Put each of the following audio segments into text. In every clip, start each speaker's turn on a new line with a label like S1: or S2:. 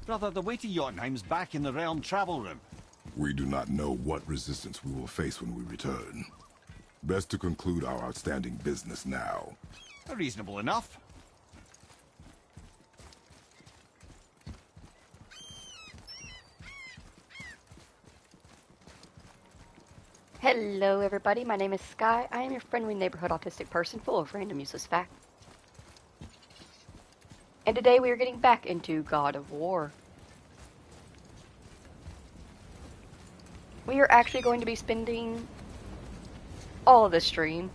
S1: Brother, the way to Jotunheim's back in the realm travel room.
S2: We do not know what resistance we will face when we return. Best to conclude our outstanding business now.
S1: Reasonable enough.
S3: Hello everybody, my name is Sky. I am your friendly neighborhood autistic person full of random useless facts. And today we are getting back into God of War. We are actually going to be spending all of the stream.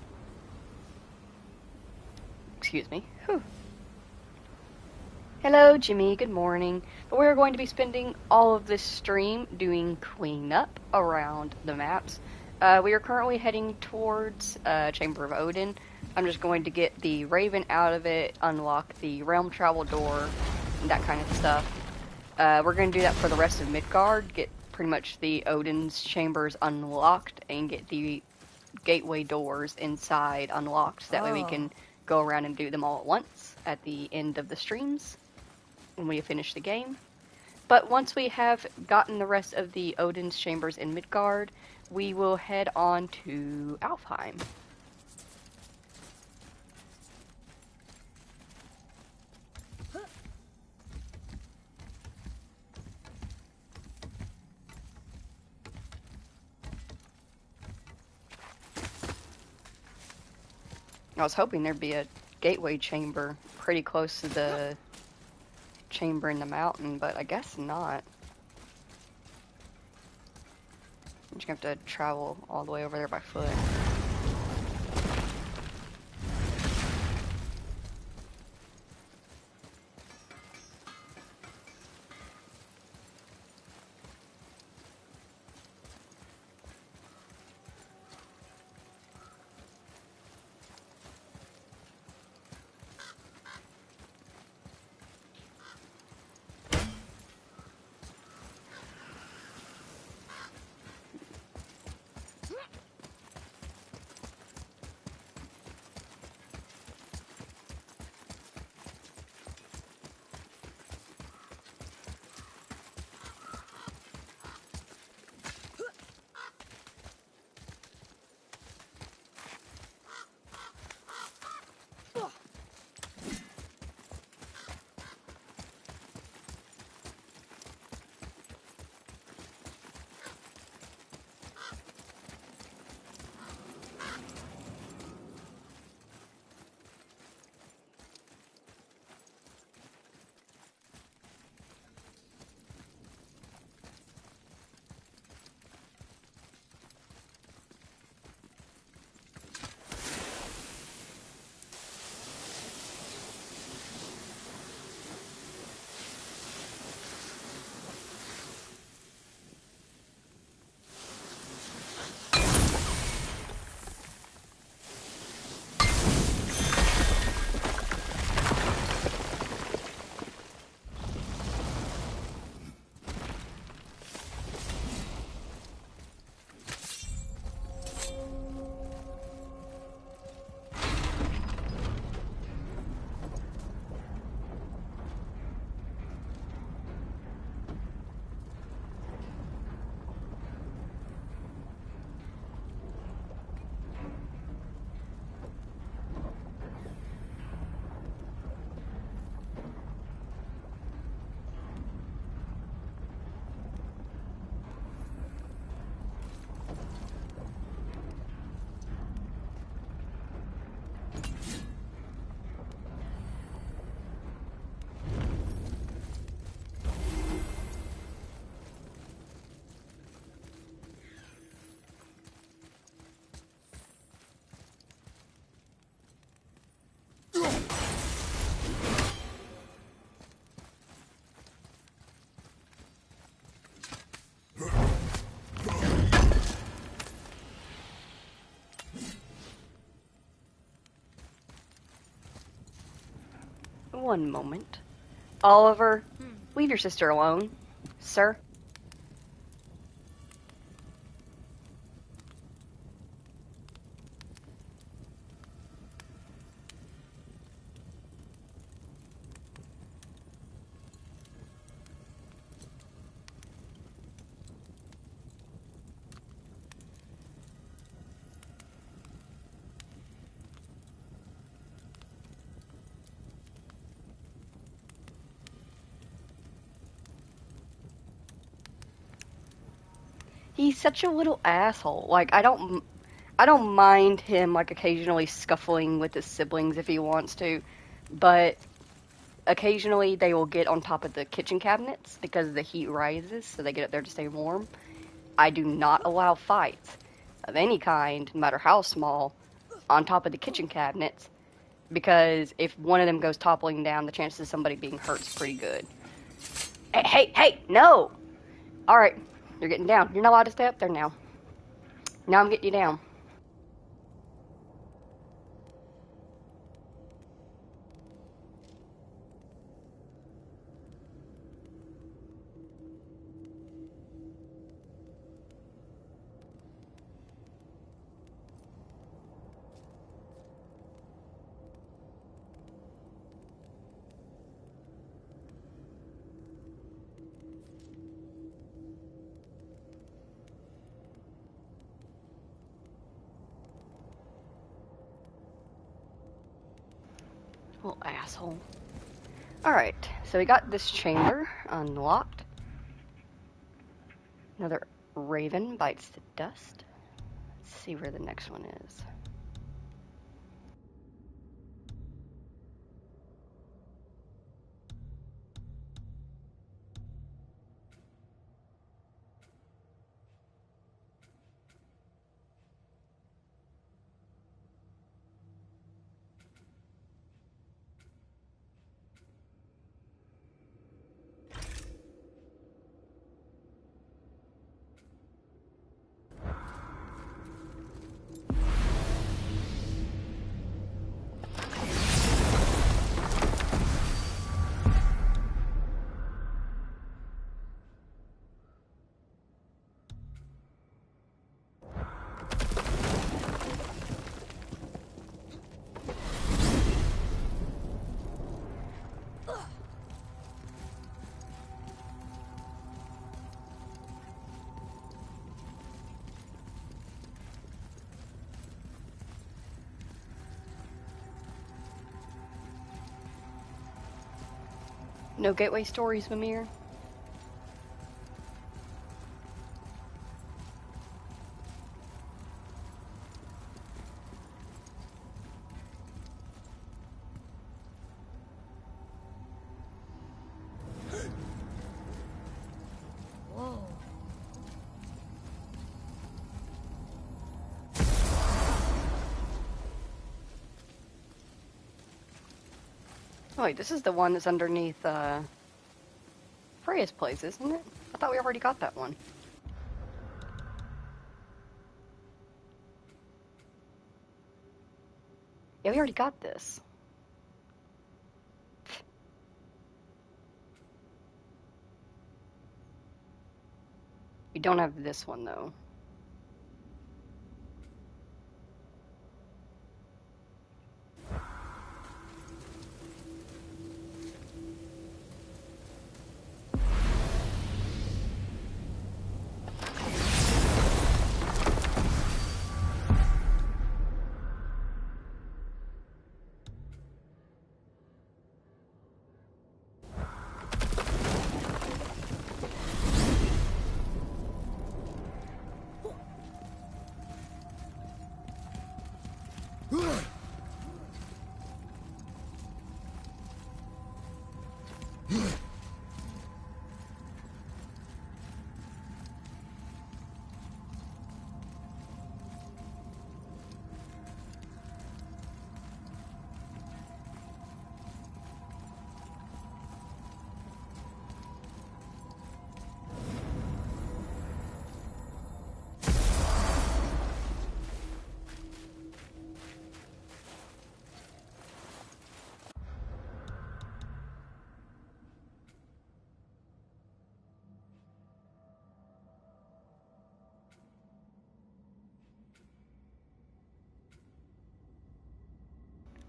S3: Excuse me. Whew. Hello Jimmy, good morning. But we are going to be spending all of this stream doing cleanup around the maps. We are currently heading towards Chamber of Odin. I'm just going to get the Raven out of it, unlock the Realm Travel door, and that kind of stuff. We're going to do that for the rest of Midgard, get pretty much the Odin's chambers unlocked, and get the gateway doors inside unlocked, so that way we can go around and do them all at once at the end of the streams when we finish the game. But once we have gotten the rest of the Odin's chambers in Midgard, we will head on to Alfheim. I was hoping there'd be a gateway chamber pretty close to the chamber in the mountain, but I guess not. I'm just gonna have to travel all the way over there by foot. One moment. Oliver, leave your sister alone, sir. He's such a little asshole. Like, I don't mind him, like, occasionally scuffling with his siblings if he wants to, but occasionally they will get on top of the kitchen cabinets because the heat rises, so they get up there to stay warm. I do not allow fights of any kind, no matter how small, on top of the kitchen cabinets, because if one of them goes toppling down, the chances of somebody being hurt is pretty good. Hey, no! Alright, you're getting down. You're not allowed to stay up there now. Now I'm getting you down. Little asshole. Alright, so we got this chamber unlocked. Another raven bites the dust. Let's see where the next one is. No gateway stories, Mimir?
S4: Whoa.
S3: Oh, wait, this is the one that's underneath, Freya's place, isn't it? I thought we already got that one. Yeah, we already got this. We don't have this one, though.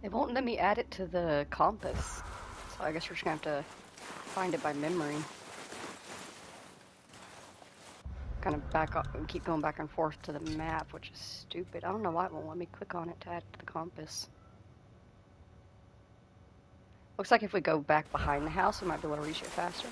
S3: It won't let me add it to the compass, so I guess we're just gonna have to find it by memory. Kind of back up and keep going back and forth to the map, which is stupid. I don't know why it won't let me click on it to add it to the compass. Looks like if we go back behind the house, we might be able to reach it faster.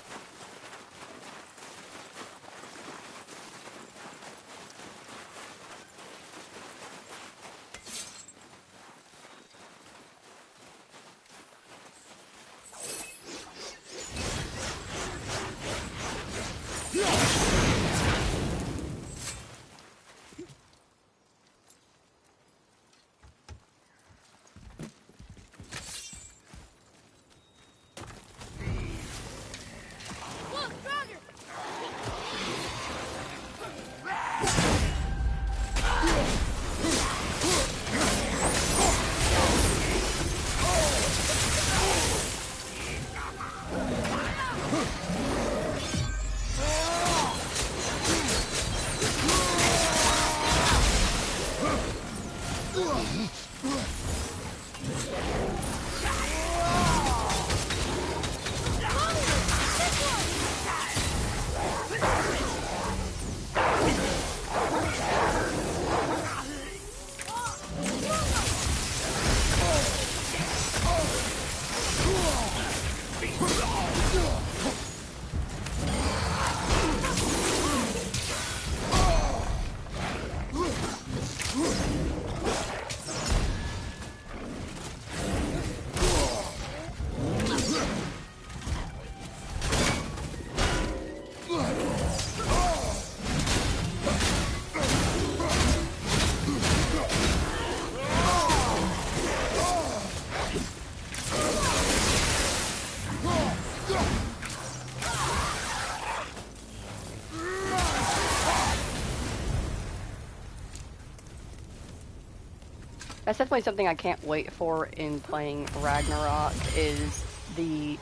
S3: That's definitely something I can't wait for in playing Ragnarok, is the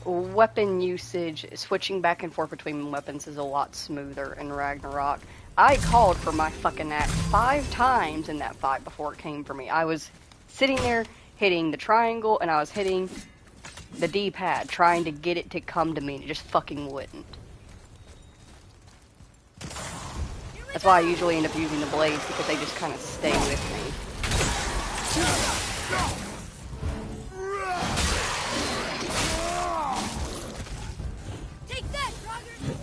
S3: weapon usage. Switching back and forth between weapons is a lot smoother in Ragnarok. I called for my fucking axe 5 times in that fight before it came for me. I was sitting there hitting the triangle and I was hitting the D-pad trying to get it to come to me and it just fucking wouldn't. That's why I usually end up using the blades, because they just kind of stay with me.
S4: Take that, Roger!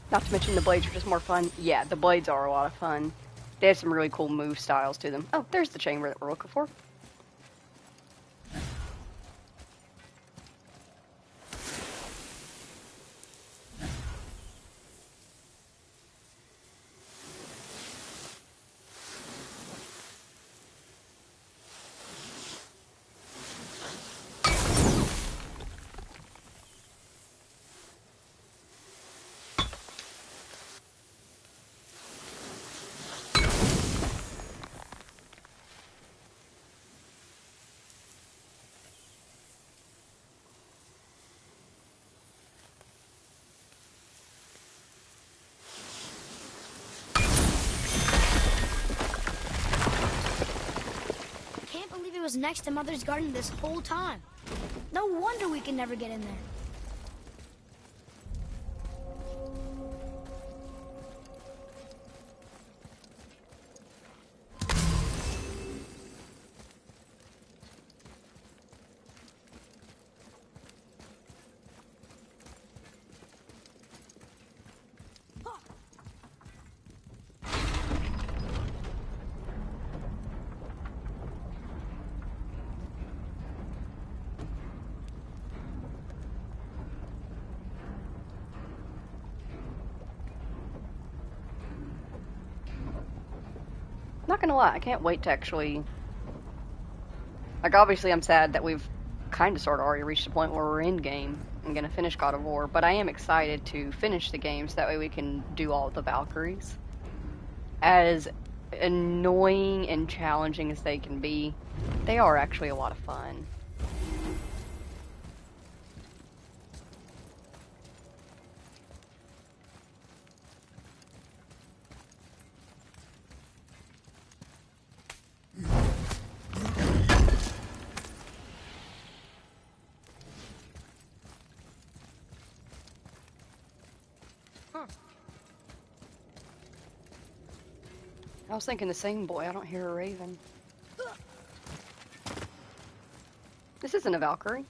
S3: Not to mention the blades are just more fun. Yeah, the blades are a lot of fun. They have some really cool move styles to them. Oh, there's the chamber that we're looking for.
S4: Was next to Mother's garden this whole time. No wonder we can never get in there.
S3: Not gonna lie, I can't wait to actually... Like, obviously I'm sad that we've kind of sort of already reached the point where we're in game and gonna finish God of War, but I am excited to finish the game so that way we can do all of the Valkyries. As annoying and challenging as they can be, they are actually a lot of fun. I was thinking the same, boy. I don't hear a raven. This isn't a Valkyrie.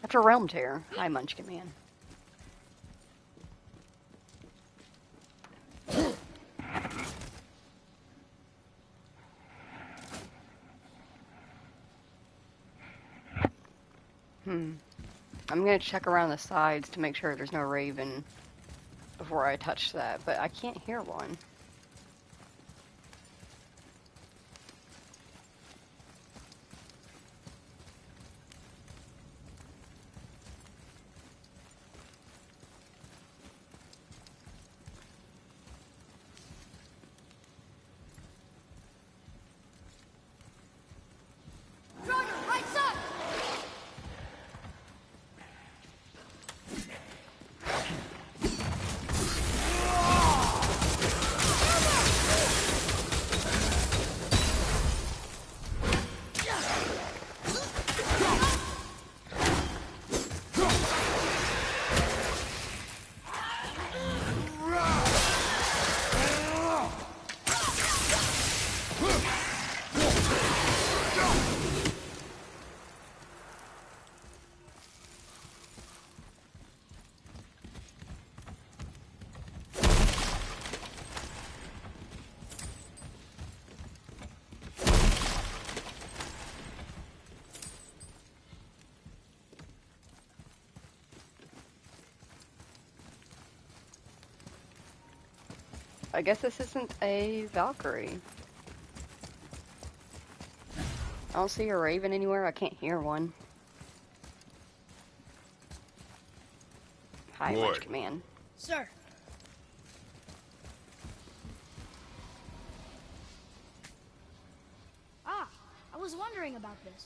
S3: That's a Realm Tear. Hi, Munchkin Man. I'm gonna check around the sides to make sure there's no raven before I touch that, but I can't hear one. I guess this isn't a Valkyrie. I don't see a raven anywhere. I can't hear one. Hi,
S2: Boy.
S3: Munch Command.
S4: Sir. Ah, I was wondering about this.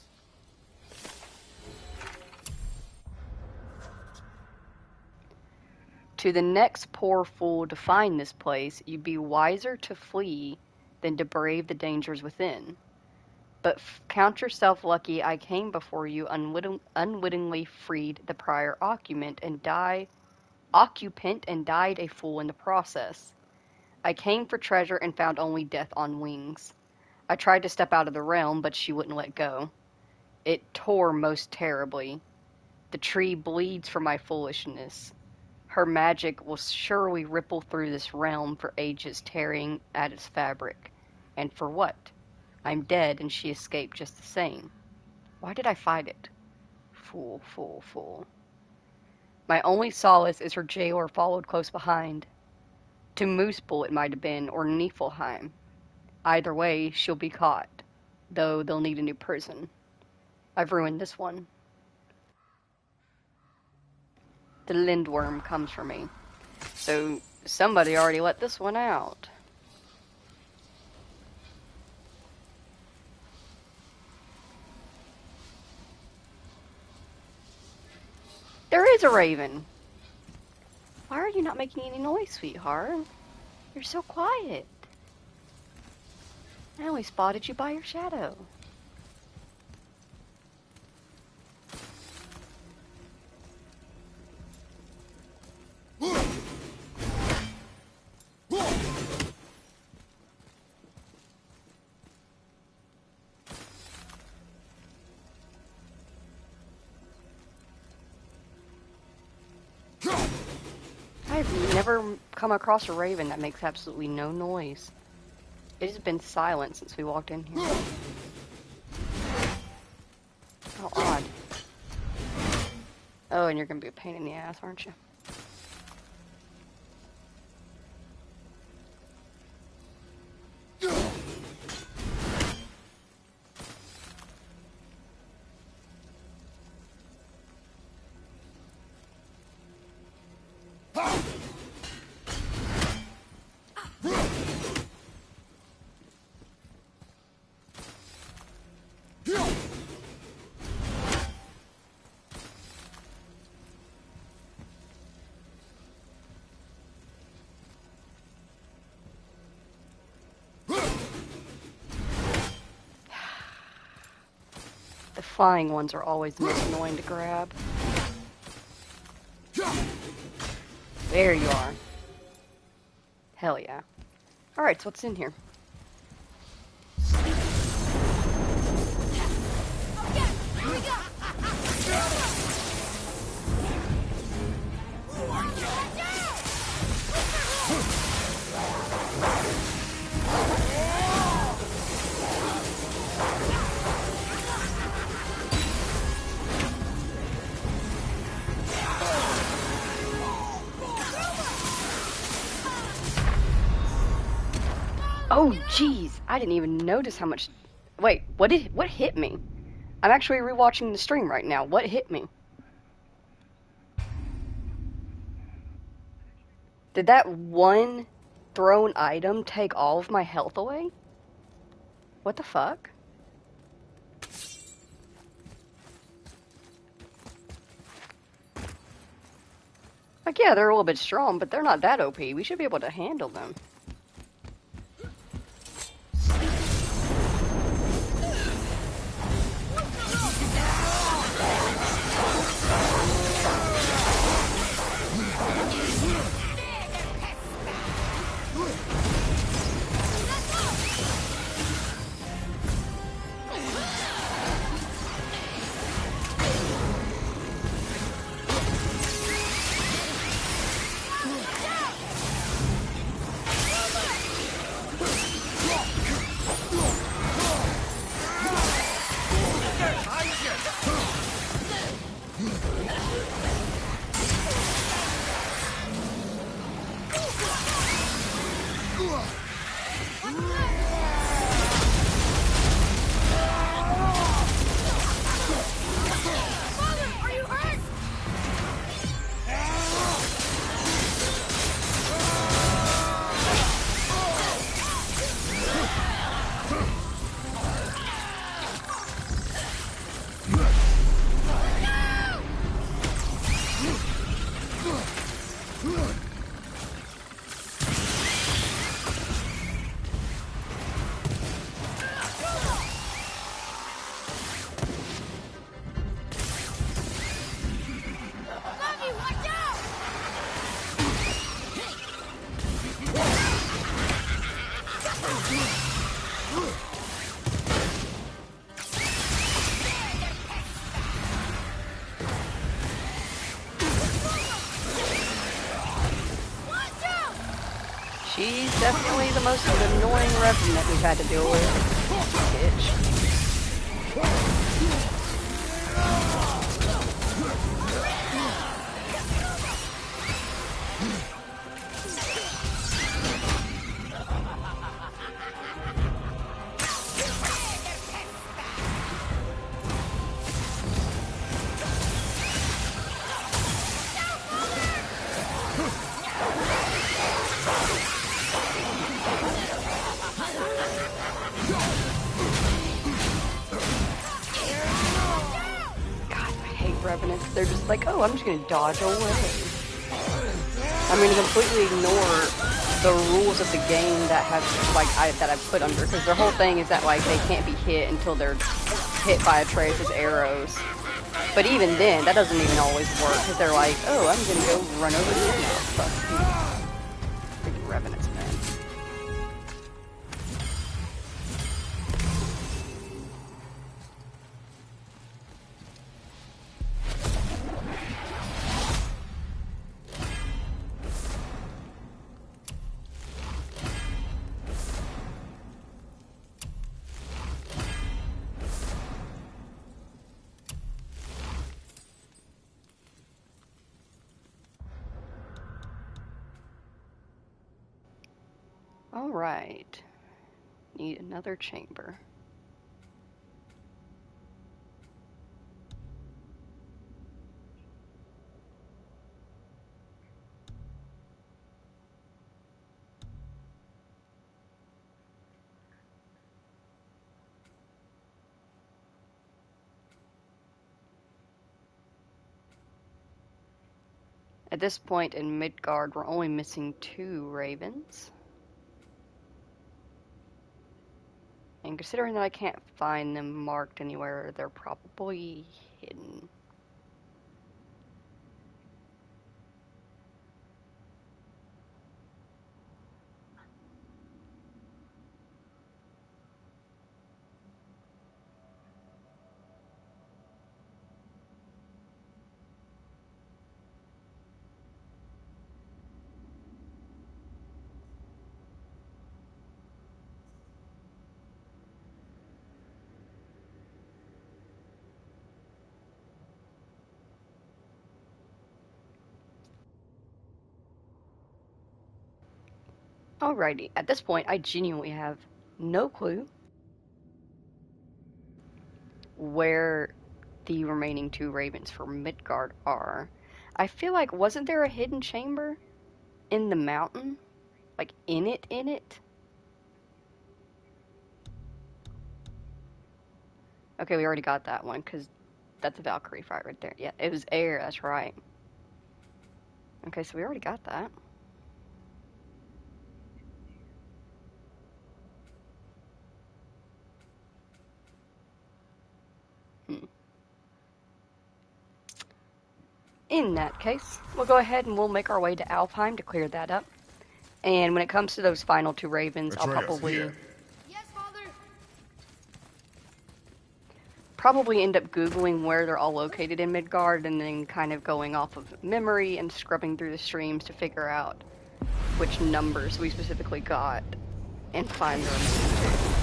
S3: To the next poor fool to find this place, you'd be wiser to flee than to brave the dangers within. But count yourself lucky I came before you unwittingly freed the prior occupant and died a fool in the process. I came for treasure and found only death on wings. I tried to step out of the realm, but she wouldn't let go. It tore most terribly. The tree bleeds for my foolishness. Her magic will surely ripple through this realm for ages, tearing at its fabric. And for what? I'm dead, and she escaped just the same. Why did I fight it? Fool, fool, fool. My only solace is her jailer followed close behind. To Mooseball it might have been, or Niflheim. Either way, she'll be caught, though they'll need a new prison. I've ruined this one. The Lindworm comes for me. So, somebody already let this one out. There is a raven! Why are you not making any noise, sweetheart? You're so quiet. I only spotted you by your shadow. I've never come across a raven that makes absolutely no noise. It has been silent since we walked in here. How odd. Oh, and you're gonna be a pain in the ass, aren't you? The flying ones are always the most annoying to grab. There you are. Hell yeah. Alright, so what's in here? Oh, jeez. I didn't even notice how much... Wait, what hit me? I'm actually rewatching the stream right now. What hit me? Did that one thrown item take all of my health away? What the fuck? Like, yeah, they're a little bit strong, but they're not that OP. We should be able to handle them. Definitely the most annoying revenant we've had to deal with. Bitch. Revenants, they're just like, oh, I'm just gonna dodge away. I'm gonna completely ignore the rules of the game that have, like, that I've put under, because their whole thing is that, like, they can't be hit until they're hit by Atreus' arrows. But even then, that doesn't even always work, because they're like, oh, I'm gonna go run over here now. Fuck you. Freaking Revenants, man. Alright. Need another chamber. At this point in Midgard, we're only missing 2 ravens. And considering that I can't find them marked anywhere, they're probably hidden. Alrighty, at this point, I genuinely have no clue where the remaining 2 ravens for Midgard are. I feel like, wasn't there a hidden chamber in the mountain? Like, in it? Okay, we already got that one, because that's a Valkyrie fight right there. Yeah, it was air, that's right. Okay, so we already got that. In that case, we'll go ahead and we'll make our way to Alfheim to clear that up. And when it comes to those final 2 ravens,
S2: Atreus,
S3: I'll probably...
S2: here.
S4: Yes, Father.
S3: Probably end up Googling where they're all located in Midgard and then kind of going off of memory and scrubbing through the streams to figure out which numbers we specifically got and find the remaining 2.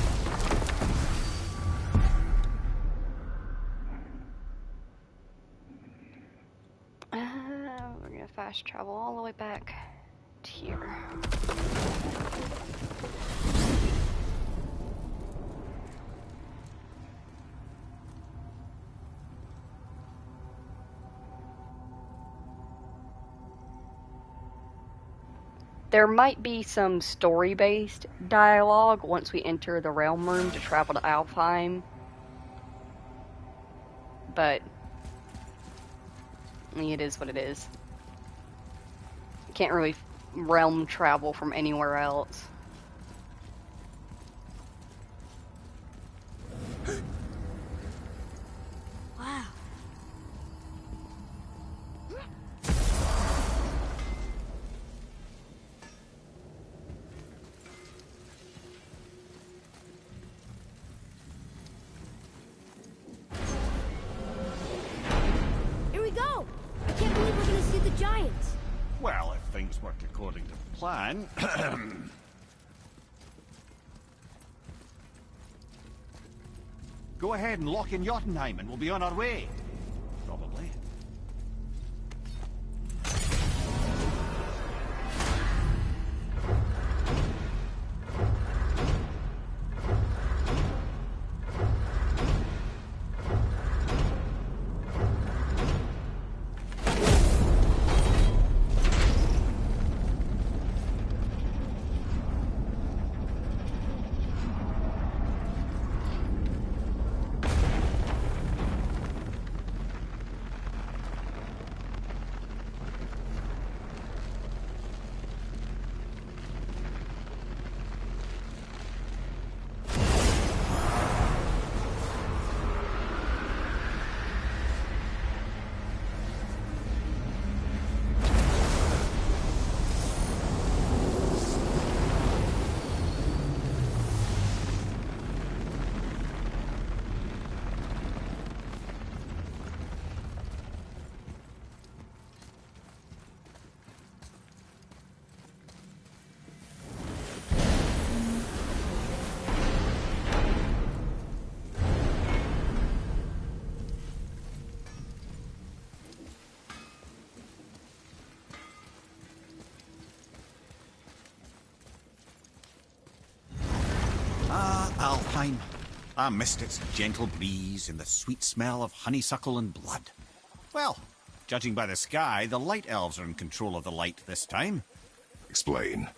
S3: We're gonna fast travel all the way back to here. There might be some story-based dialogue once we enter the Realm Room to travel to Alfheim, but it is what it is. You can't really realm travel from anywhere else.
S4: Wow. Here we go. I can't believe we're gonna see the giants.
S1: Well, if things work according to plan, Go ahead and lock in Jotunheim and we'll be on our way. Probably. Alfheim. I missed its gentle breeze and the sweet smell of honeysuckle and blood. Well, judging by the sky, the Light Elves are in control of the light this time.
S2: Explain.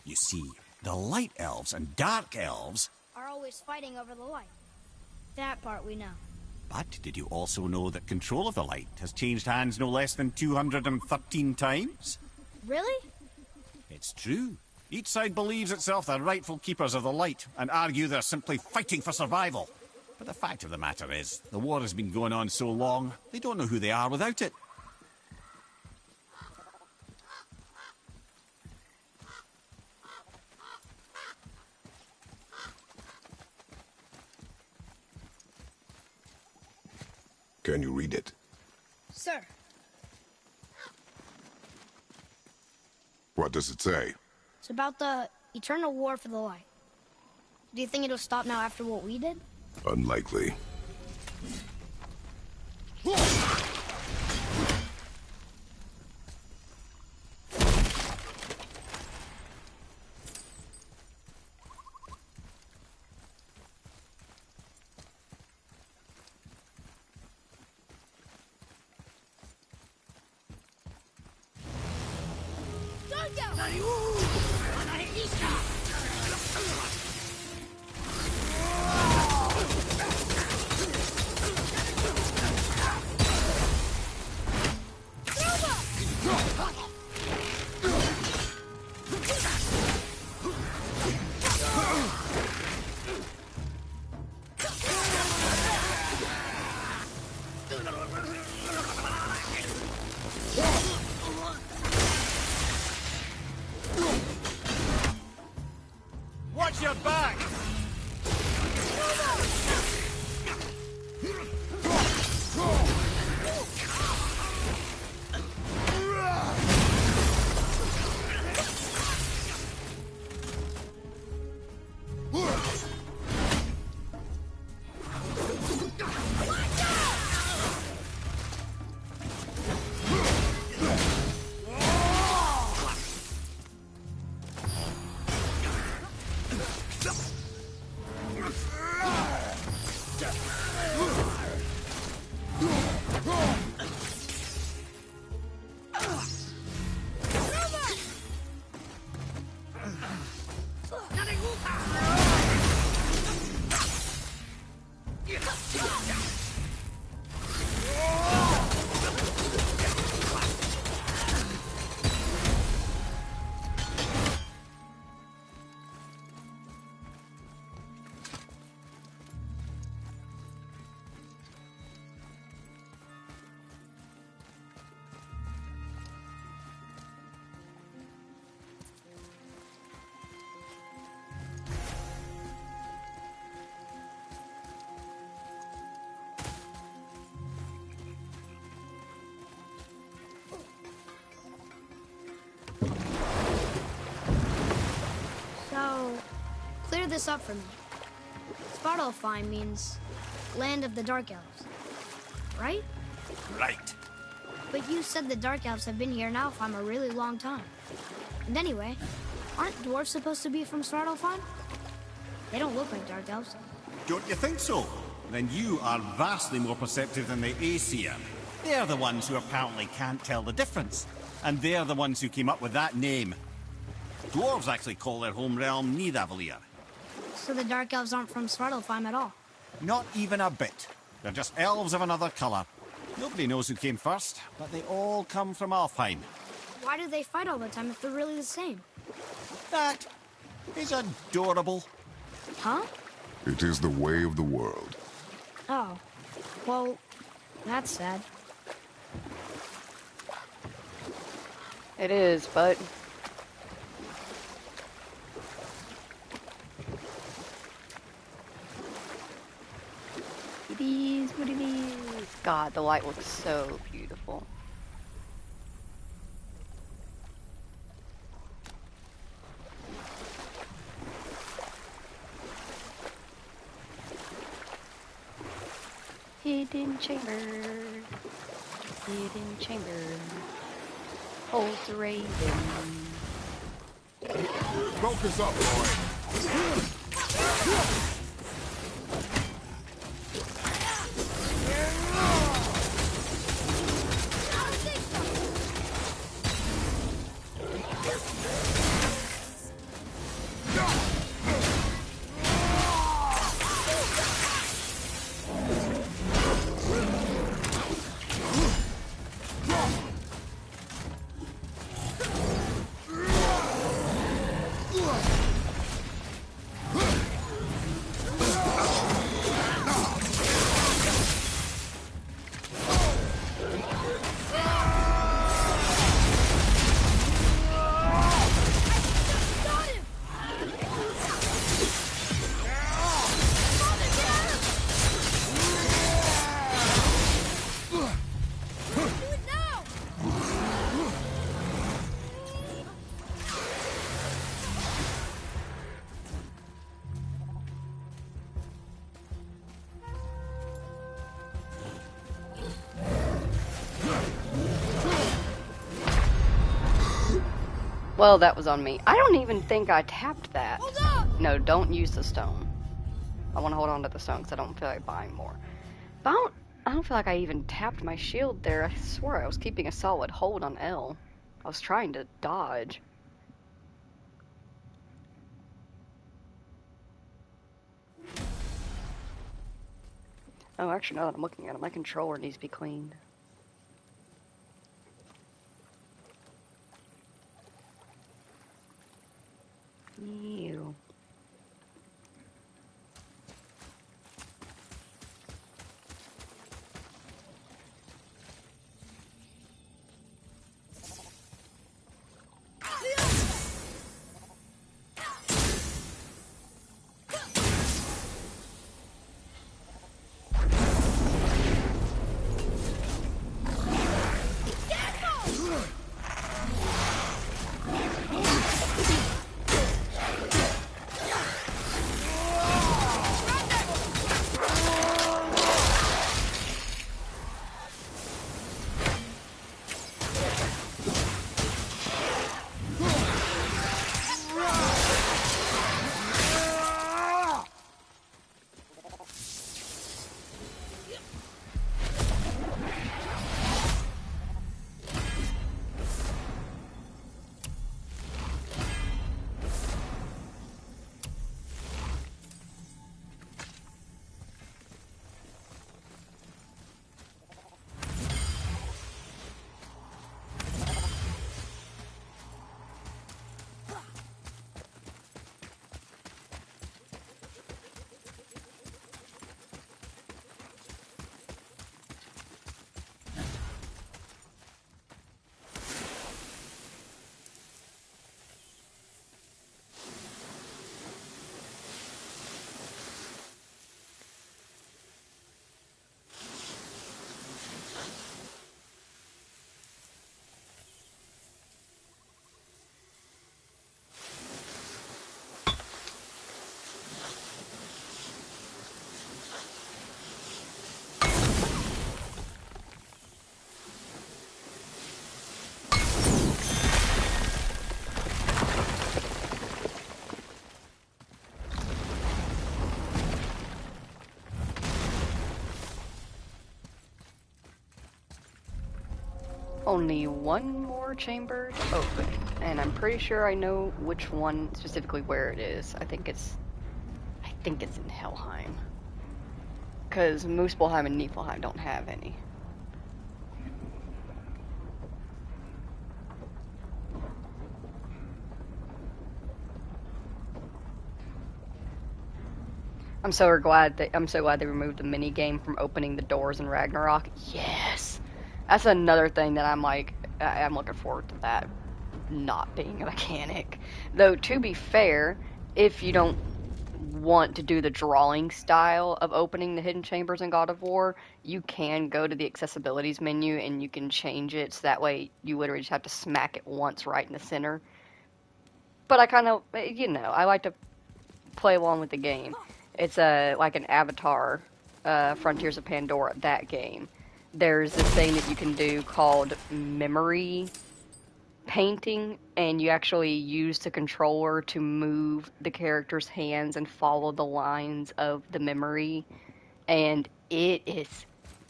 S1: You see, the Light Elves and Dark Elves...
S4: Are always fighting over the light. That part we know.
S1: But did you also know that control of the light has changed hands no less than 213 times?
S4: Really?
S1: It's true. Each side believes itself the rightful keepers of the light and argue they're simply fighting for survival. But the fact of the matter is, the war has been going on so long, they don't know who they are without it.
S2: Can you read it?
S4: Sir.
S2: What does it say?
S4: It's about the eternal war for the light. Do you think it'll stop now after what we did?
S2: Unlikely.
S1: Watch your back!
S4: So, clear this up for me. Svartalfheim means land of the Dark Elves, right?
S1: Right.
S4: But you said the Dark Elves have been here in Alfheim a really long time. And anyway, aren't dwarves supposed to be from Svartalfheim? They don't look like Dark Elves.
S1: Don't you think so? Then you are vastly more perceptive than the Aesir. They're the ones who apparently can't tell the difference. And they're the ones who came up with that name. Dwarves actually call their home realm Nidavellir.
S4: So the Dark Elves aren't from Svartalfheim at all.
S1: Not even a bit. They're just elves of another colour. Nobody knows who came first, but they all come from Alfheim.
S4: Why do they fight all the time if they're really the same?
S1: That is adorable.
S4: Huh?
S2: It is the way of the world.
S4: Oh. Well, that's sad.
S3: It is, but it is what it is. God, the light looks so beautiful. Hidden chamber. Hidden chamber. Holds the raven.
S2: Focus up, boy.
S3: Well, that was on me. I don't even think I tapped that.
S4: Hold up!
S3: No, don't use the stone. I want to hold on to the stone because I don't feel like buying more. But I don't feel like I even tapped my shield there. I swear I was keeping a solid hold on L. I was trying to dodge. Oh, actually, now that I'm looking at it, my controller needs to be cleaned. Ew. only one more chamber to open, and I'm pretty sure I know which one specifically where it is. I think it's in Helheim, because Muspelheim and Niflheim don't have any. I'm so glad they removed the mini game from opening the doors in Ragnarok. Yes, that's another thing that I'm looking forward to that not being a mechanic. Though to be fair, if you don't want to do the drawing style of opening the hidden chambers in God of War, you can go to the accessibilities menu and you can change it so that way you literally just have to smack it once right in the center. But I kind of, I like to play along with the game. It's like an Avatar, Frontiers of Pandora, that game. There's this thing that you can do called memory painting, and you actually use the controller to move the character's hands and follow the lines of the memory, and it is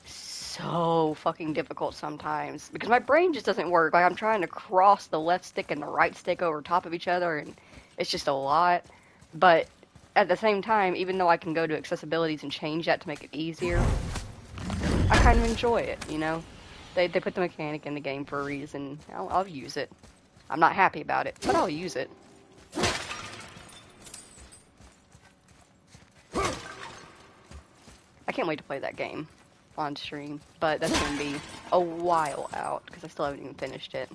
S3: so fucking difficult sometimes, because my brain just doesn't work. Like, I'm trying to cross the left stick and the right stick over top of each other, and it's just a lot, but at the same time, even though I can go to accessibilities and change that to make it easier, I kind of enjoy it, you know? They put the mechanic in the game for a reason. I'll use it. I'm not happy about it, but I'll use it. I can't wait to play that game on stream, but that's going to be a while out, because I still haven't even finished it.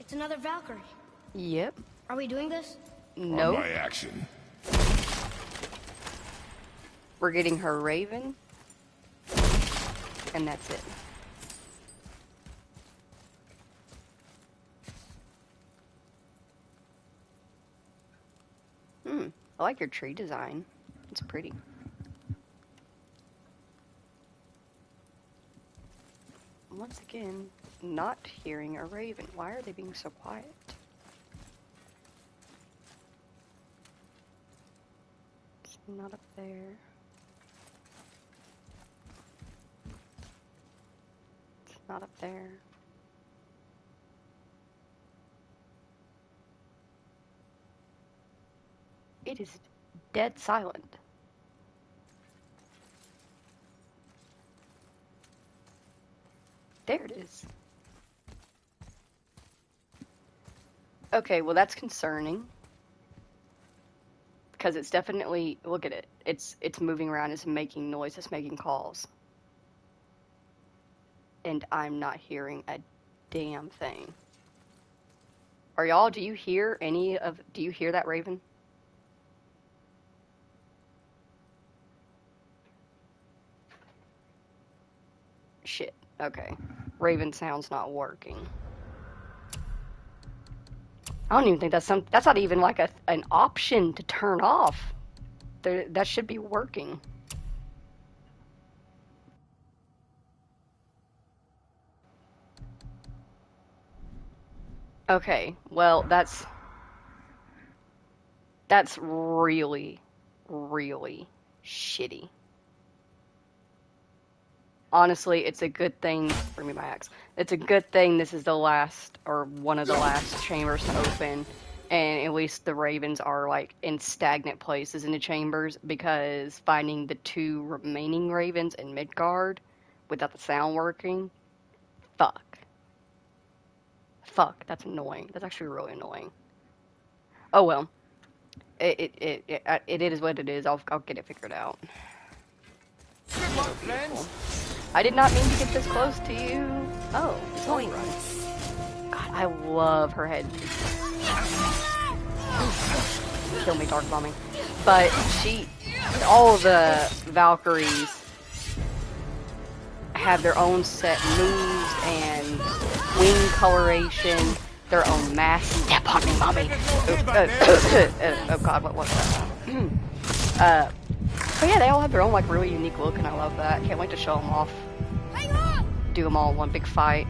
S4: It's another Valkyrie.
S3: Yep.
S4: Are we doing this?
S3: No.
S2: On my action.
S3: We're getting her Raven, and that's it. I like your tree design. It's pretty. Once again, not hearing a Raven. Why are they being so quiet? It's not up there. It's not up there. It is dead silent. There it is. Okay, well that's concerning. Because it's definitely, look at it. It's moving around, it's making noise, it's making calls. And I'm not hearing a damn thing. Are y'all, do you hear that Raven? Shit. Okay. Raven sound's not working. I don't even think that's not even like an option to turn off. That should be working. Okay, well, that's really, really shitty. Honestly, it's a good thing. Bring me my axe. It's a good thing this is the last, or one of the last chambers to open, and at least the ravens are like in stagnant places in the chambers, because finding the 2 remaining ravens in Midgard without the sound working, fuck, that's annoying. That's actually really annoying. Oh well, it is what it is. I'll get it figured out.
S5: Good luck, friends.
S3: I did not mean to get this close to you. Oh, it's only run. God, I love her head. Kill me, Dark Bombing. But all the Valkyries have their own set moves and wing coloration, their own mask. Step on me, mommy. Oh God, what was that? But yeah, they all have their own like really unique look, and I love that. Can't wait to show them off. Do them all in one big fight.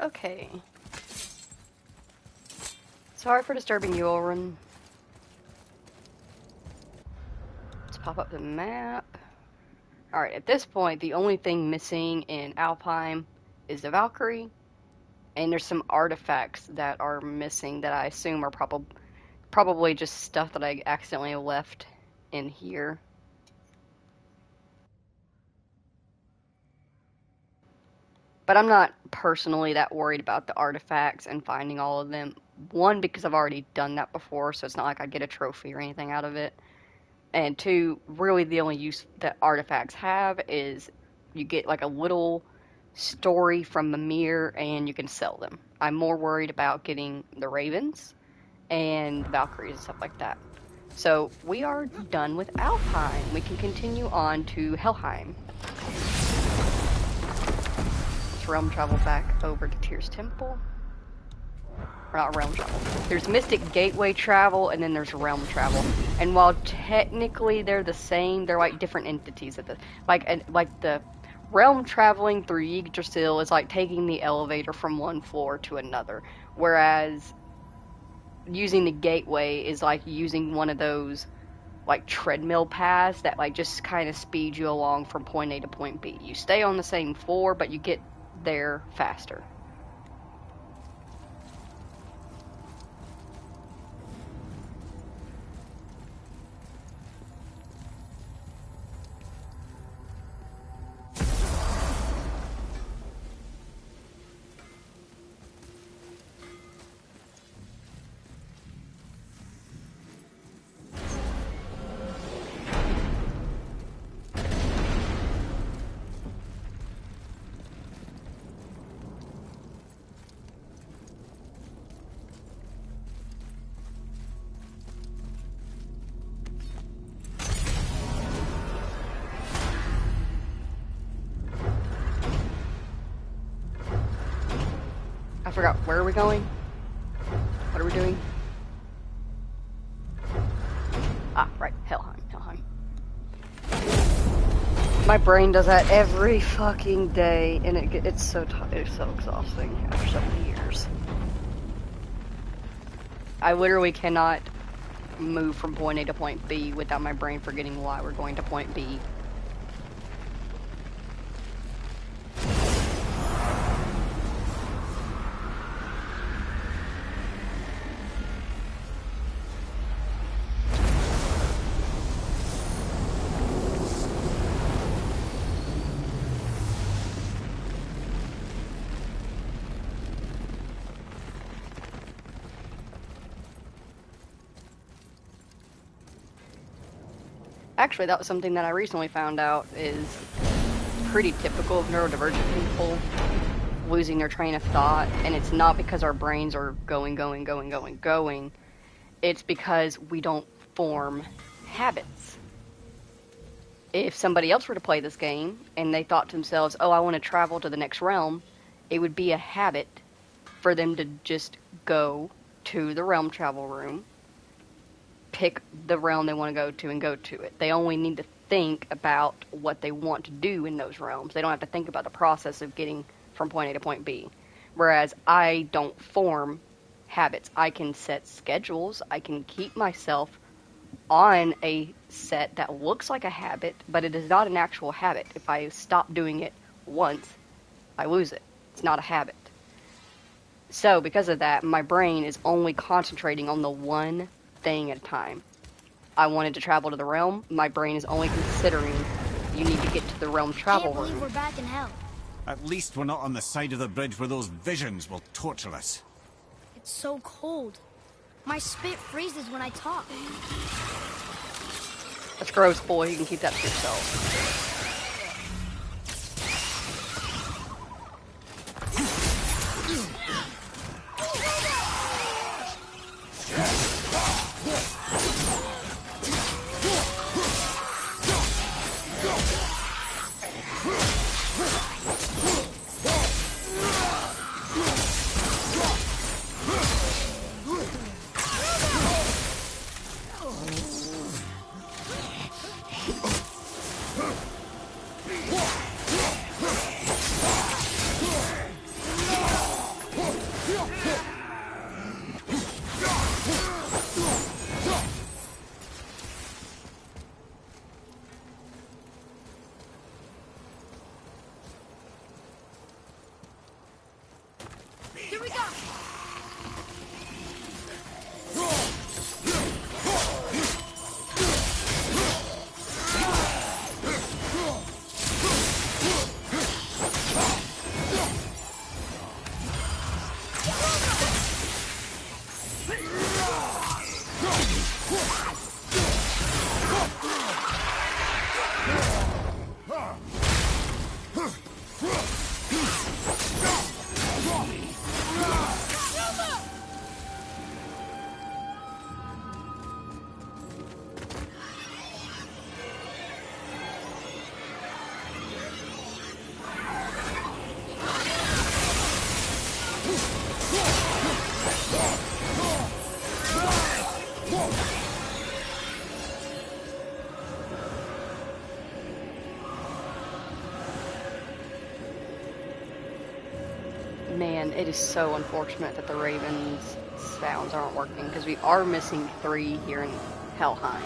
S3: Okay. Sorry for disturbing you, Ulrun. Let's pop up the map. Alright, at this point, the only thing missing in Alfheim is the Valkyrie, and there's some artifacts that are missing that I assume are probably just stuff that I accidentally left in here. But I'm not personally that worried about the artifacts and finding all of them. One, because I've already done that before, so it's not like I get a trophy or anything out of it. And two, really the only use that artifacts have is you get like a little story from Mimir and you can sell them. I'm more worried about getting the Ravens and Valkyries and stuff like that. So we are done with Alfheim. We can continue on to Helheim. Let's realm travel back over to Tyr's Temple. Or not realm travel. There's Mystic Gateway travel, and then there's realm travel. And while technically they're the same, they're like different entities. Like the realm traveling through Yggdrasil is like taking the elevator from one floor to another, whereas using the gateway is like using one of those like treadmill paths that like just kind of speed you along from point A to point B. You stay on the same floor, but you get there faster. I forgot, where are we going? What are we doing? Ah, right, Helheim. My brain does that every fucking day, and it's so exhausting after so many years. I literally cannot move from point A to point B without my brain forgetting why we're going to point B. Actually, that was something that I recently found out is pretty typical of neurodivergent people, losing their train of thought, and it's not because our brains are going. It's because we don't form habits. If somebody else were to play this game, and they thought to themselves, oh, I want to travel to the next realm, it would be a habit for them to just go to the realm travel room, pick the realm they want to go to and go to it. They only need to think about what they want to do in those realms. They don't have to think about the process of getting from point A to point B. Whereas I don't form habits. I can set schedules. I can keep myself on a set that looks like a habit, but it is not an actual habit. If I stop doing it once, I lose it. It's not a habit. So because of that, my brain is only concentrating on the one thing at a time. I wanted to travel to the realm. My brain is only considering you need to get to the realm travel room.
S4: Can't believe we're back in hell.
S1: At least we're not on the side of the bridge where those visions will torture us.
S4: It's so cold. My spit freezes when I talk.
S3: That's gross, boy. You can keep that to yourself. Man, it is so unfortunate that the Ravens sounds aren't working, because we are missing 3 here in Helheim.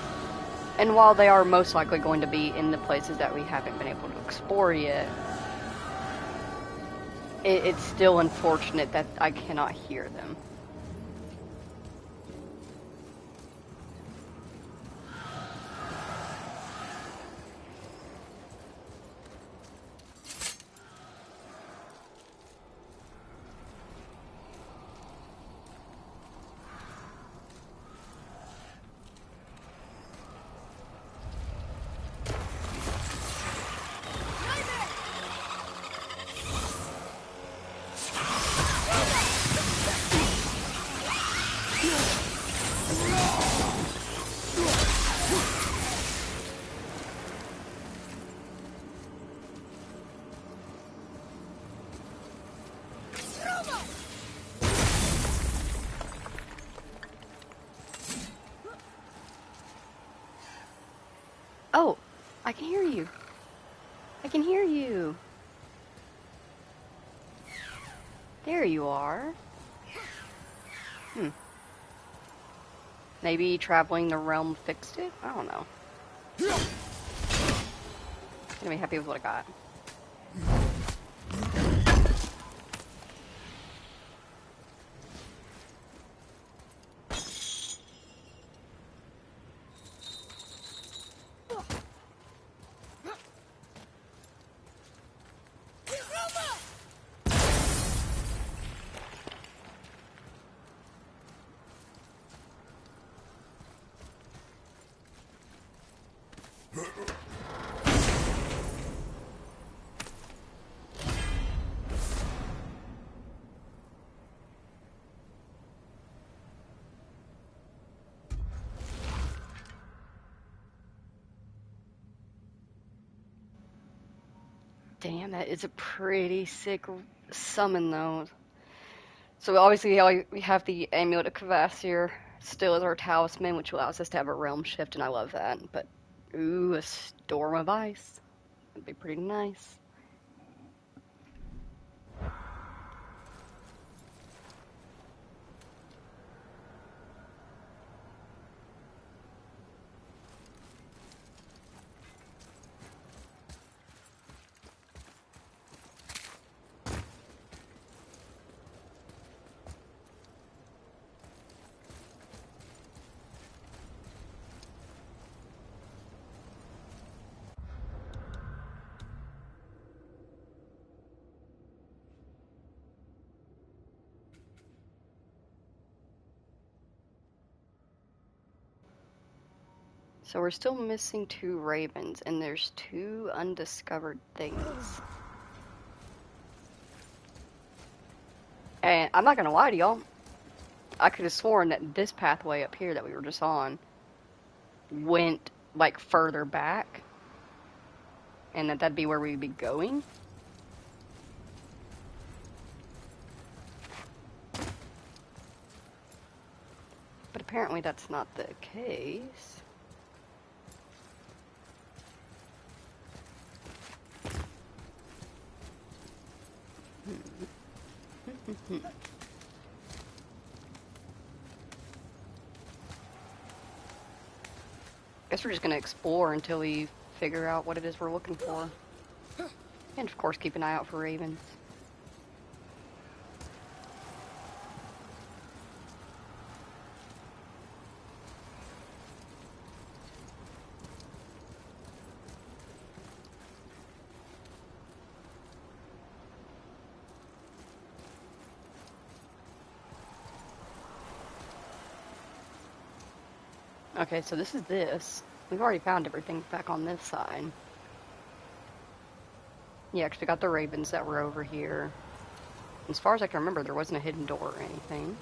S3: And while they are most likely going to be in the places that we haven't been able to explore yet, it's still unfortunate that I cannot hear them. Oh, I can hear you. I can hear you. There you are. Maybe traveling the realm fixed it? I don't know. I'm gonna be happy with what I got. Damn, that is a pretty sick summon, though. So obviously we have the Amulet of Kvasir still as our talisman, which allows us to have a realm shift, and I love that. But, ooh, a Storm of Ice. That'd be pretty nice. So we're still missing 2 ravens, and there's 2 undiscovered things. And I'm not gonna lie to y'all, I could have sworn that this pathway up here that we were just on went, like, further back, and that'd be where we'd be going. But apparently that's not the case. Guess we're just gonna explore until we figure out what it is we're looking for. And of course keep an eye out for ravens. Okay, so this is this. We've already found everything back on this side. Yeah, 'cause we got the ravens that were over here. As far as I can remember, there wasn't a hidden door or anything.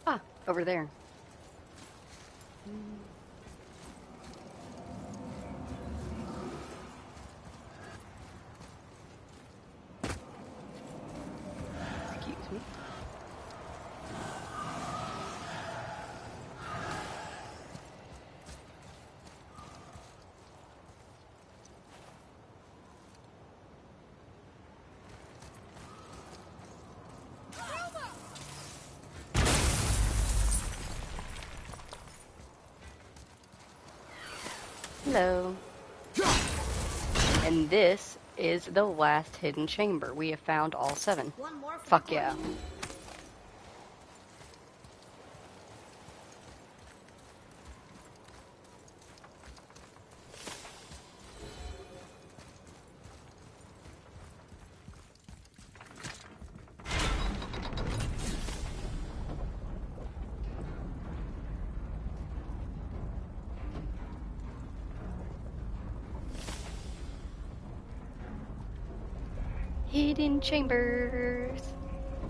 S3: Ah, over there. Excuse me. Hello. And this is the last hidden chamber. We have found all 7.
S4: One more for
S3: Fuck
S4: the
S3: yeah.
S4: queen.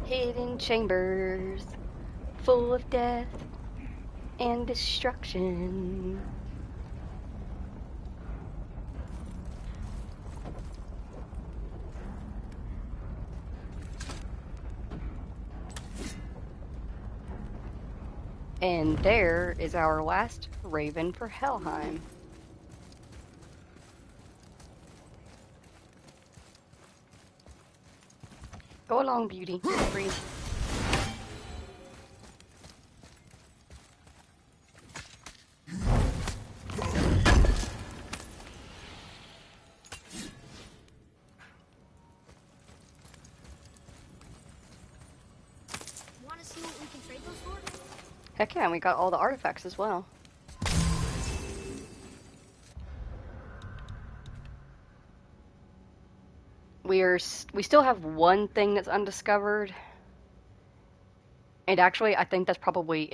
S3: Hidden chambers, full of death and destruction. And there is our last raven for Helheim. Go along, beauty. Breathe.
S4: Want to see what we can trade those for?
S3: Heck yeah, and we got all the artifacts as well. We still have one thing that's undiscovered. And actually, I think it's probably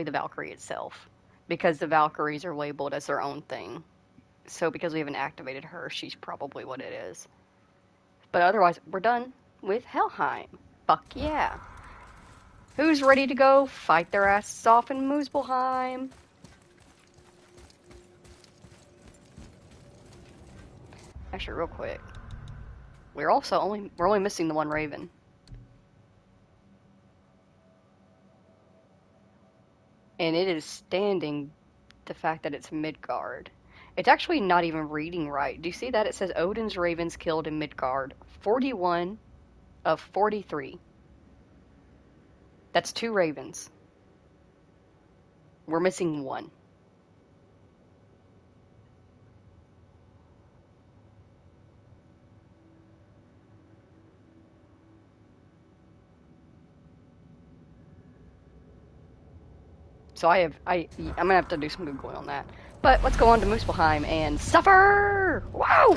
S3: the Valkyrie itself, because the Valkyries are labeled as their own thing. So because we haven't activated her, she's probably what it is. But otherwise, we're done with Helheim. Fuck yeah. Who's ready to go fight their asses off in Muspelheim? Actually, real quick. We're only missing the one Raven. And it is standing the fact that it's Midgard. It's actually not even reading right. Do you see that? It says Odin's ravens killed in Midgard. 41 of 43. That's 2 ravens. We're missing 1. So I'm gonna have to do some Googling on that. But let's go on to Muspelheim and suffer! Wow!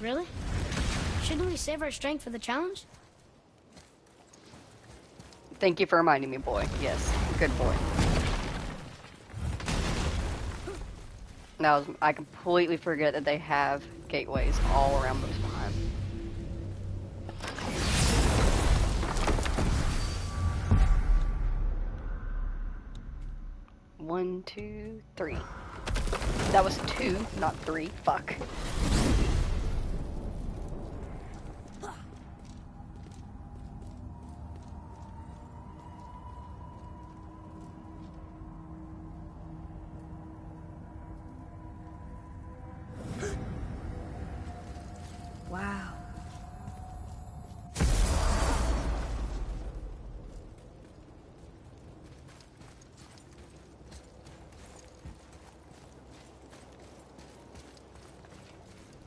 S4: Really? Shouldn't we save our strength for the challenge?
S3: Thank you for reminding me, boy. Yes, good boy. Now, I completely forget that they have gateways all around Muspelheim. 1, 2, 3. That was 2, not 3. Fuck.
S6: Wow.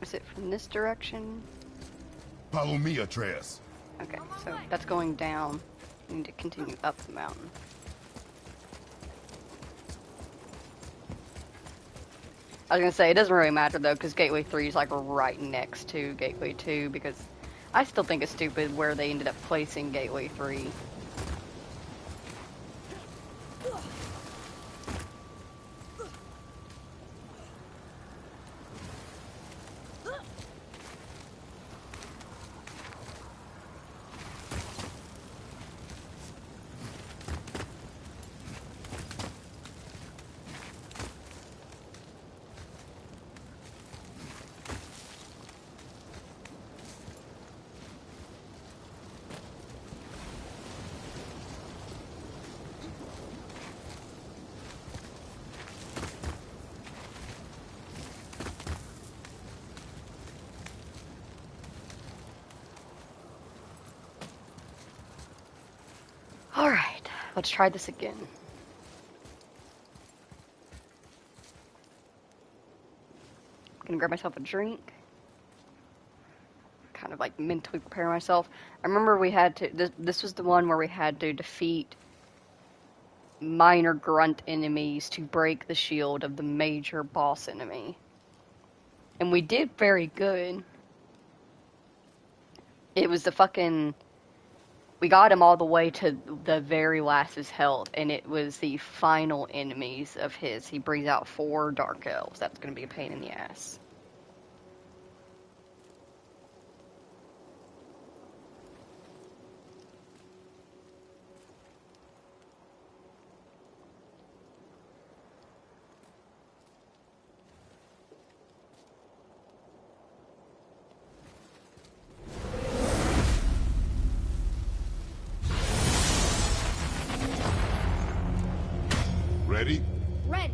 S3: Is it from this direction?
S2: Follow me, Atreus.
S3: Okay, so that's going down. We need to continue up the mountain. I was gonna say, it doesn't really matter though, because Gateway 3 is like right next to Gateway 2, because I still think it's stupid where they ended up placing Gateway 3. Alright, let's try this again. Gonna grab myself a drink. Kind of like mentally prepare myself. I remember we had to, this was the one where we had to defeat minor grunt enemies to break the shield of the major boss enemy. And we did very good. It was the fucking... We got him all the way to the very last his health, and it was the final enemies of his. He brings out 4 Dark Elves. That's going to be a pain in the ass.
S2: Ready?
S4: Ready.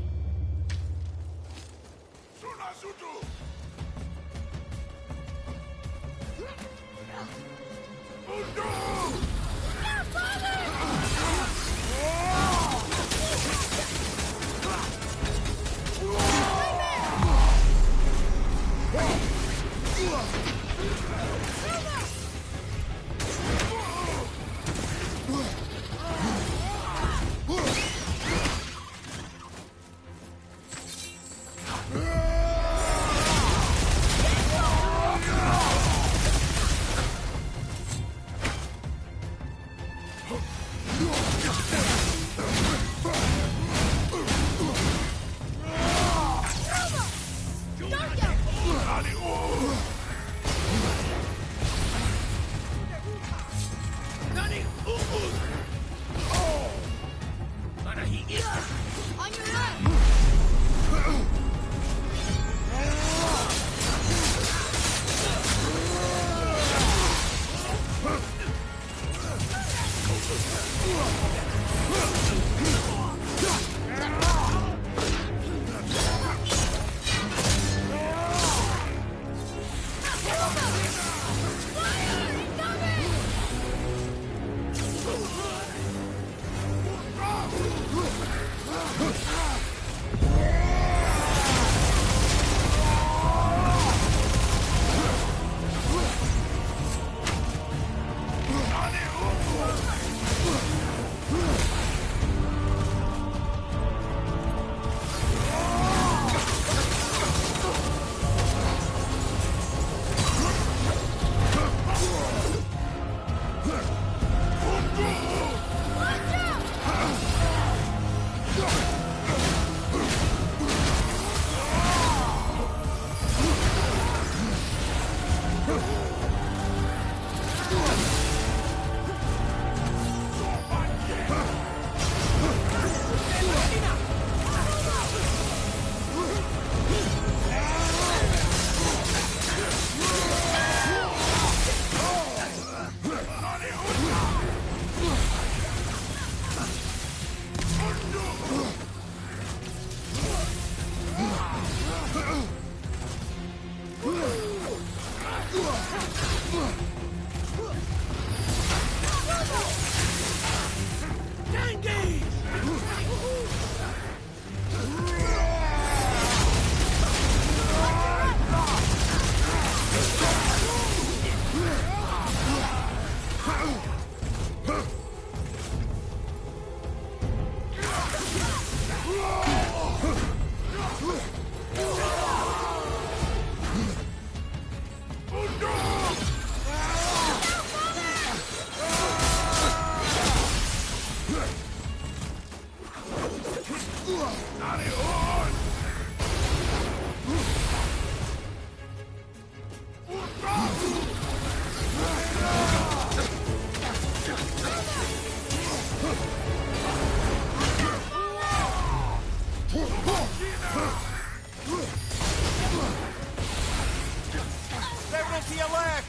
S5: Several to your left!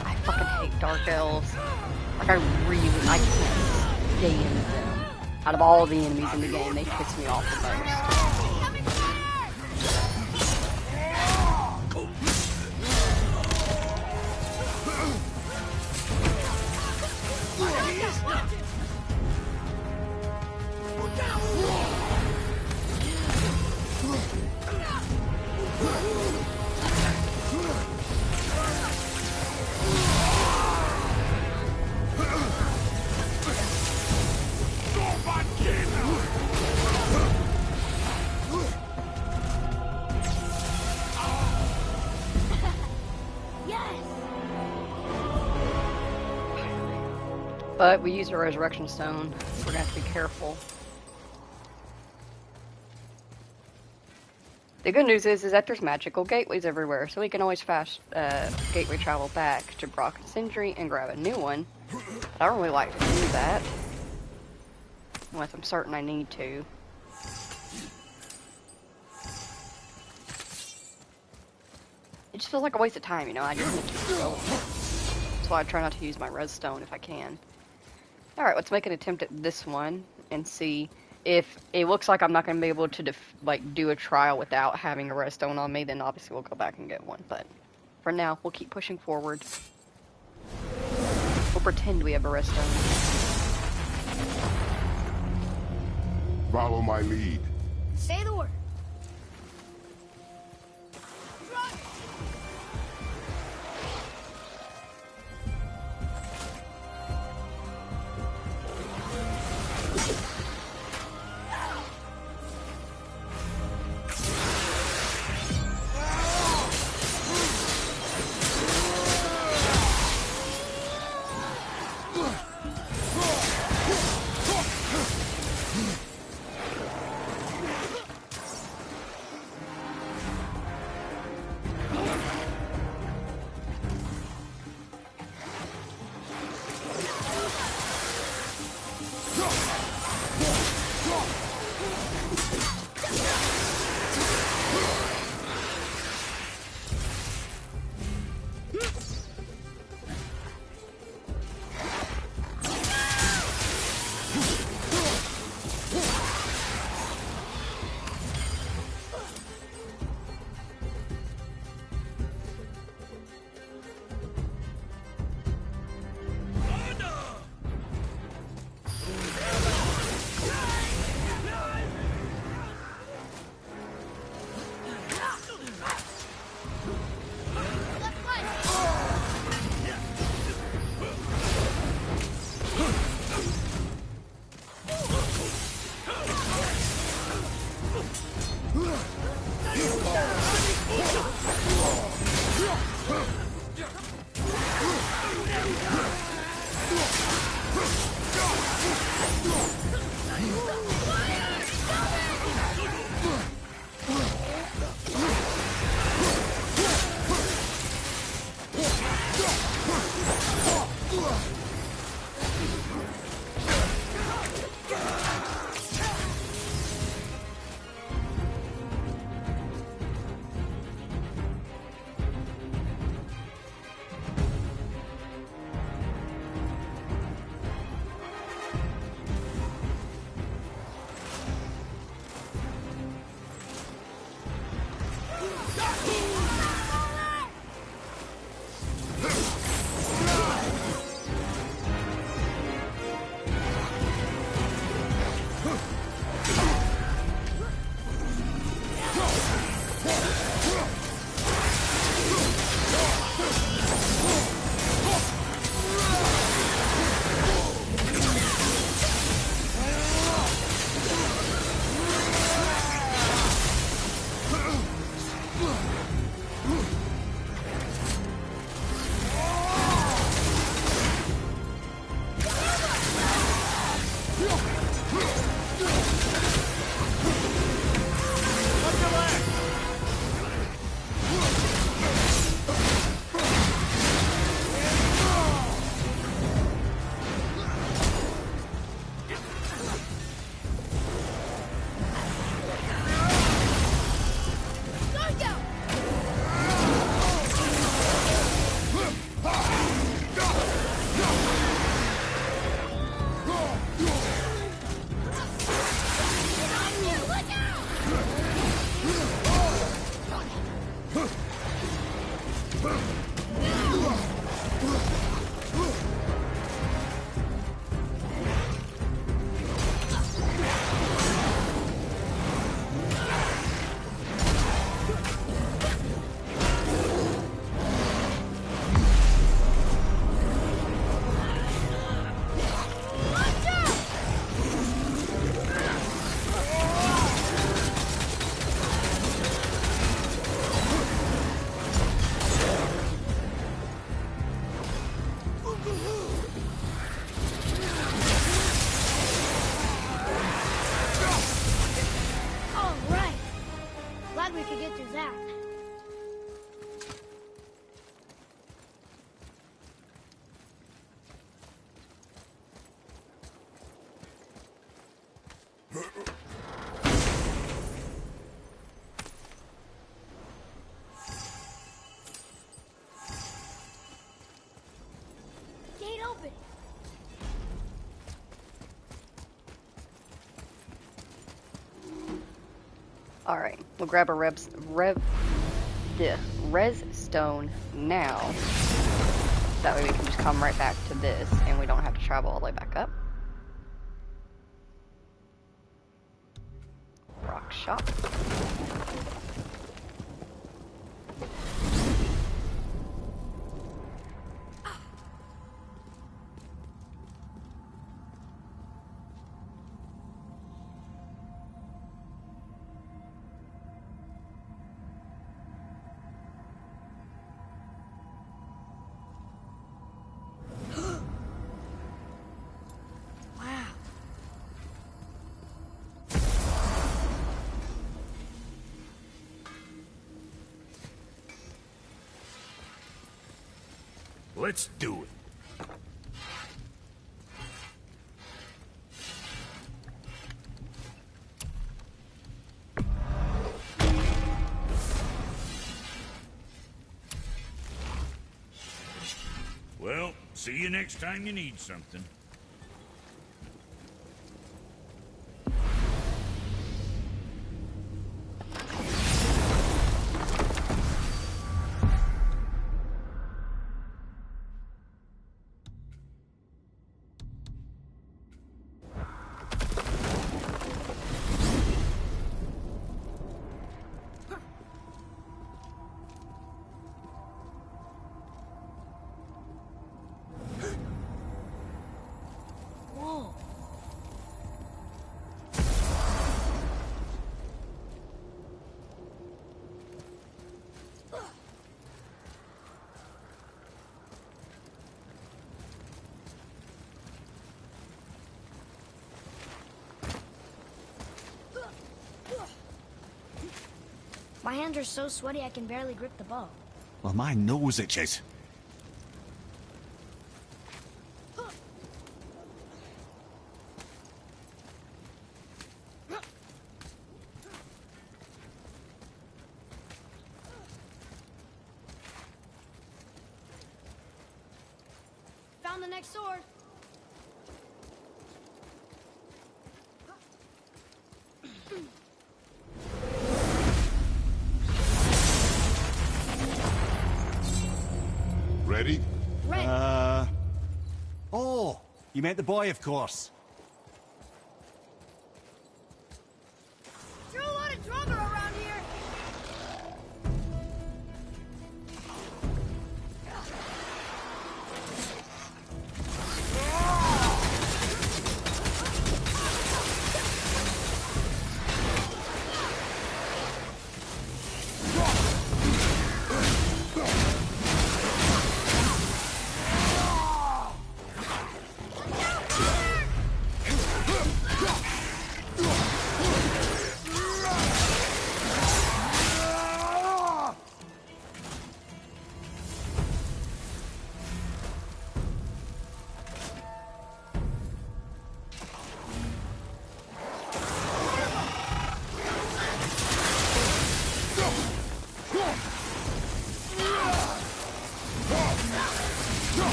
S3: I fucking hate Dark Elves. Like, I can't stand them. Out of all the enemies in the game, they piss me off the most. But we used a resurrection stone. We're gonna have to be careful. The good news is that there's magical gateways everywhere, so we can always fast gateway travel back to Brock and Sindri and grab a new one. But I don't really like to do that, unless I'm certain I need to. It just feels like a waste of time, you know? I just want to keep going. That's why I try not to use my res stone if I can. Alright, let's make an attempt at this one and see if it looks like I'm not going to be able to do a trial without having a res stone on me, then obviously we'll go back and get one. But for now, we'll keep pushing forward. We'll pretend we have a res stone.
S2: Follow my lead.
S4: Say the word. we could get through that. Gate open.
S3: Alright, we'll grab a res stone now. That way we can just come right back to this and we don't have to travel all the way back up. Rock shop.
S6: Wow.
S5: Let's do it. Well, see you next time you need something.
S4: Whoa. My hands are so sweaty I can barely grip the bow.
S1: Well, my nose itches.
S4: Found the next sword.
S2: Ready?
S4: Red.
S1: Oh, you meant the boy, of course.
S4: Throw a lot of drummer around here.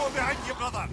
S1: Careful behind you, brother!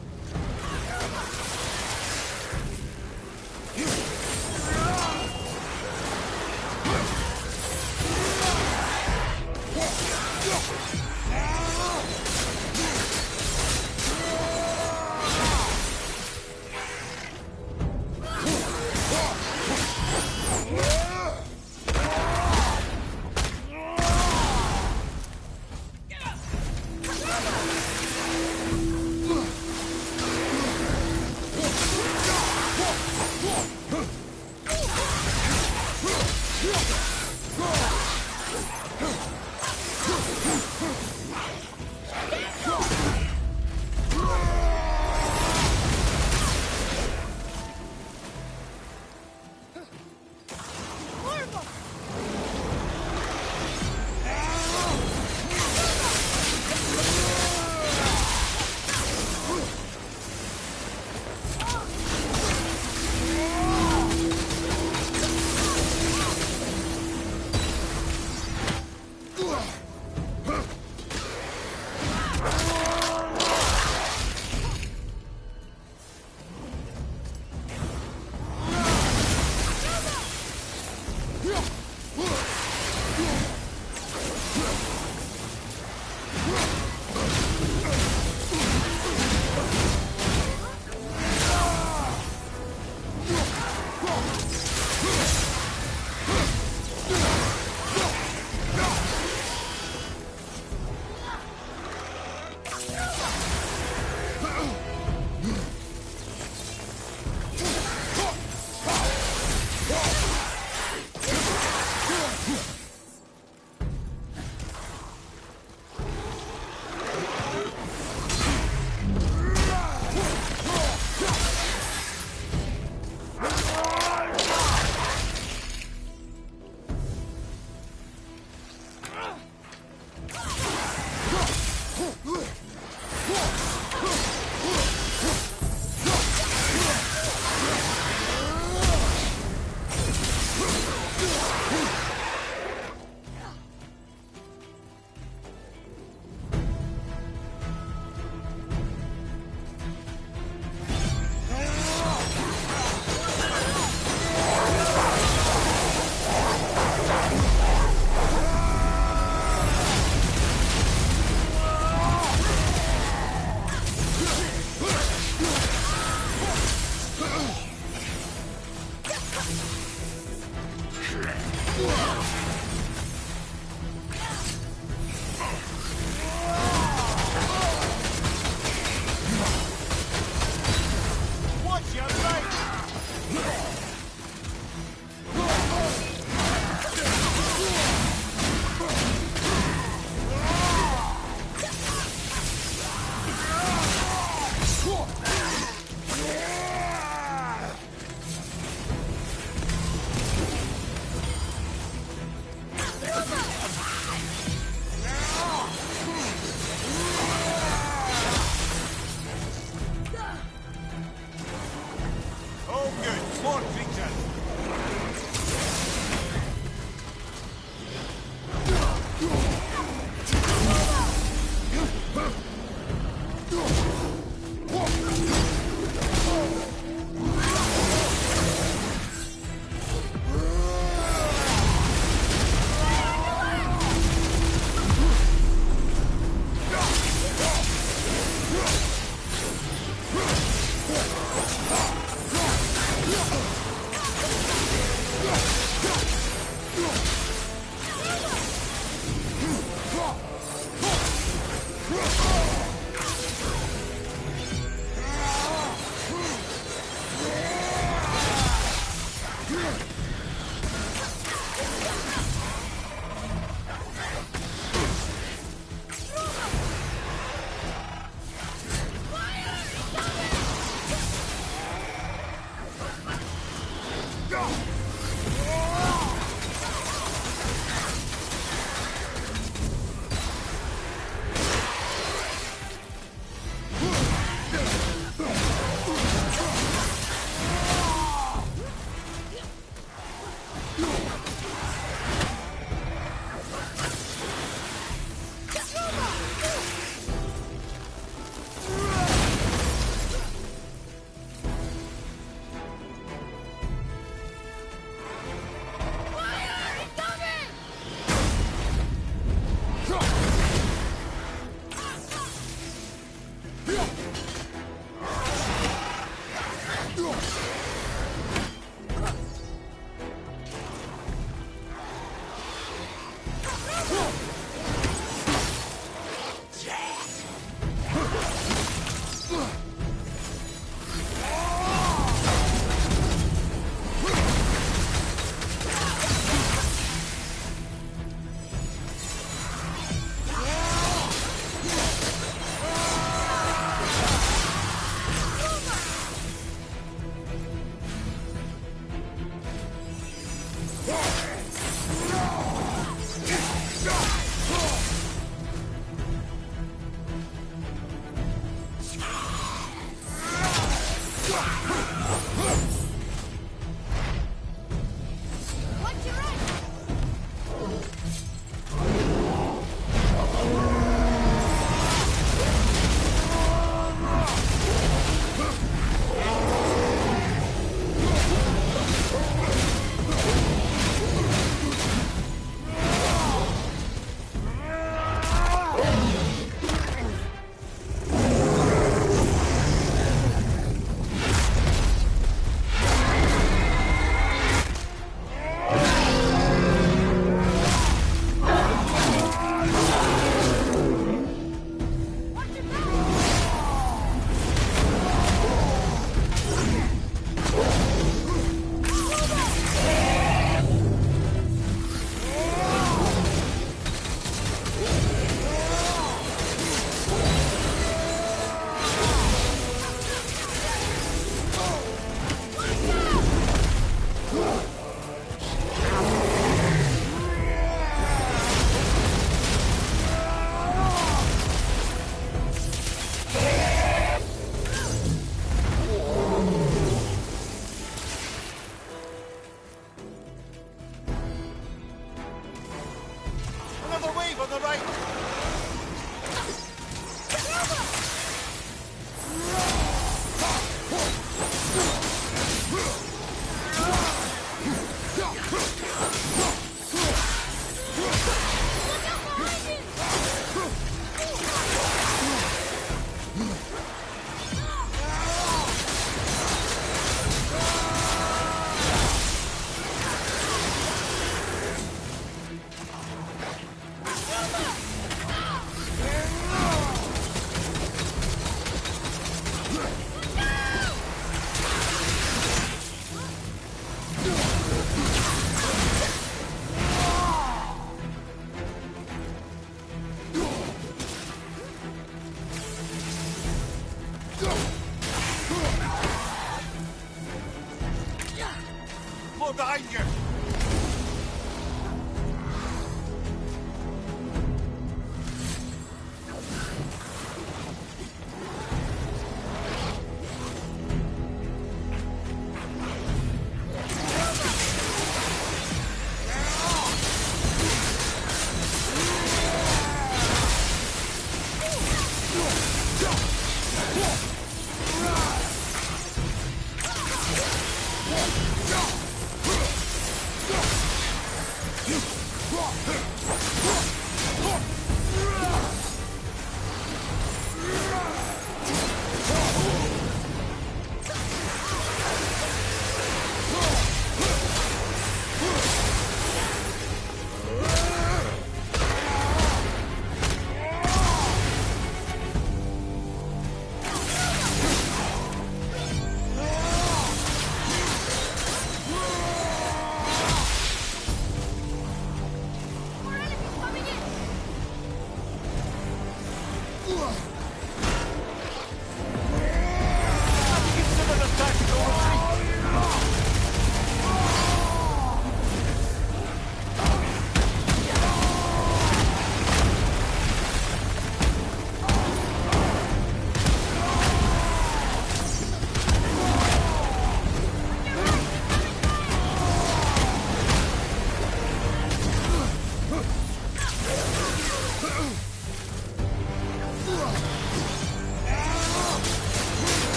S1: Consider this tactical retreat.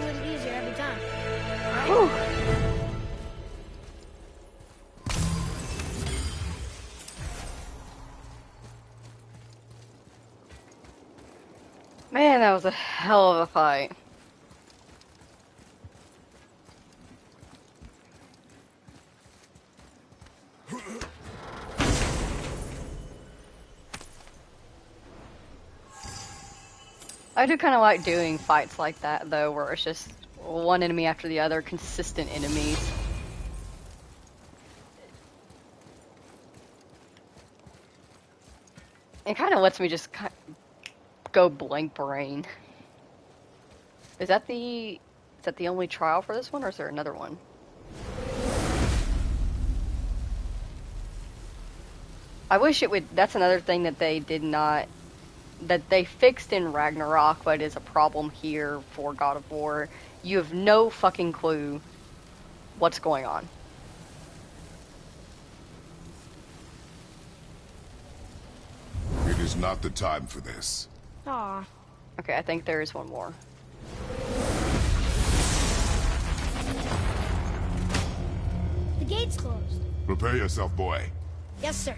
S4: a little easier every time.
S3: Whew. Man, that was a hell of a fight. I do kind of like doing fights like that, though, where it's just one enemy after the other, consistent enemies. It kind of lets me just go blank brain. Is that the only trial for this one, or is there another one? I wish it would. That's another thing that they did not, that they fixed in Ragnarok, but is a problem here for God of War. You have no fucking clue what's going on.
S2: It is not the time for this.
S4: Aw.
S3: Okay, I think there is one more.
S4: The gate's closed.
S2: Prepare yourself, boy.
S4: Yes, sir.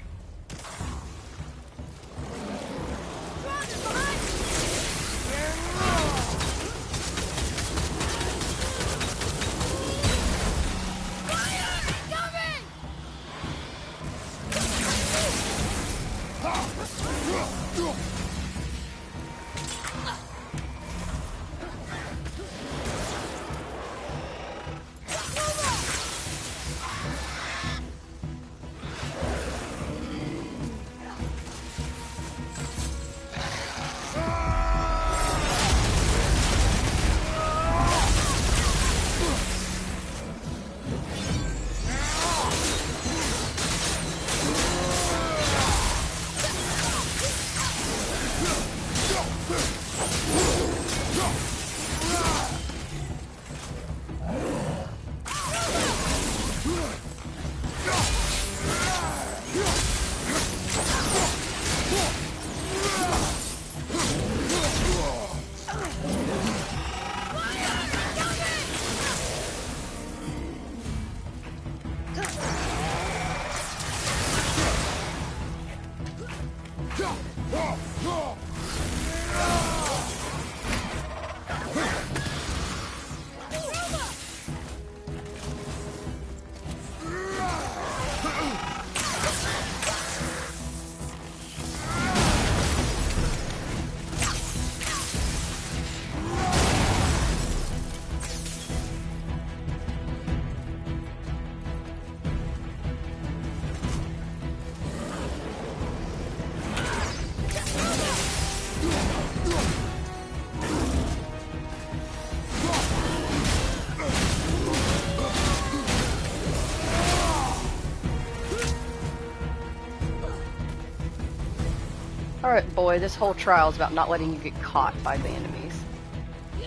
S3: Alright, boy, this whole trial is about not letting you get caught by the enemies.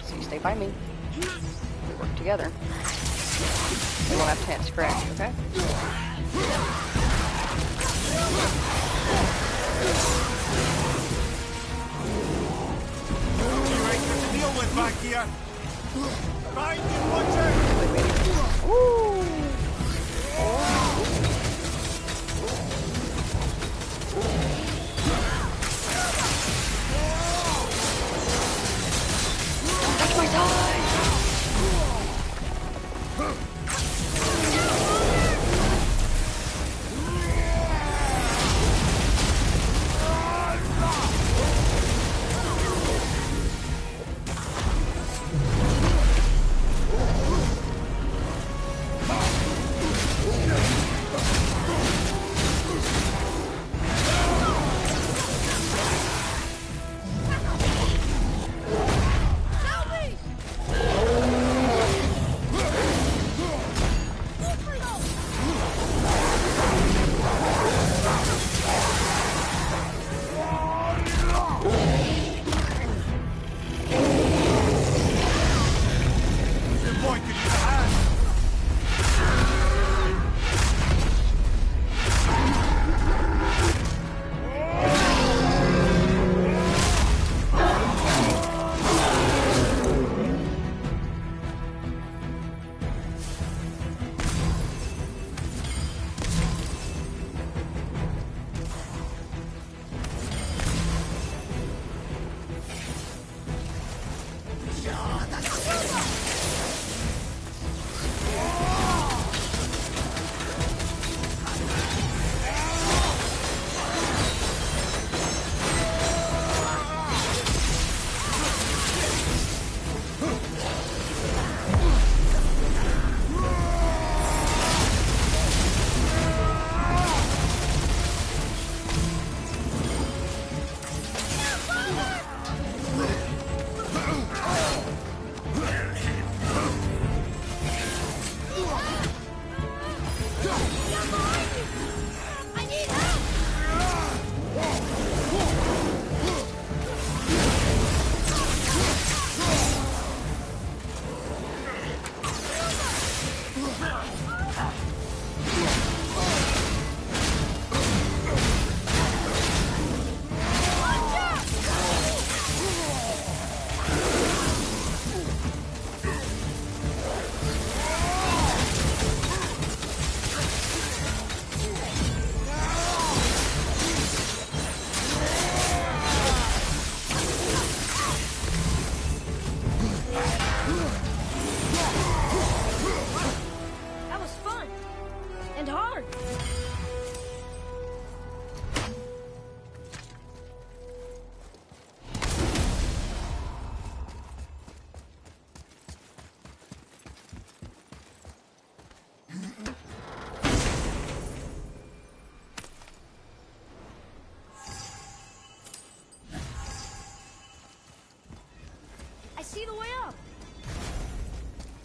S3: So you stay by me. We work together. We won't have a chance to scratch, okay?
S1: Right, what to deal with back here? Find and watch out!
S3: Ooh! That's my time!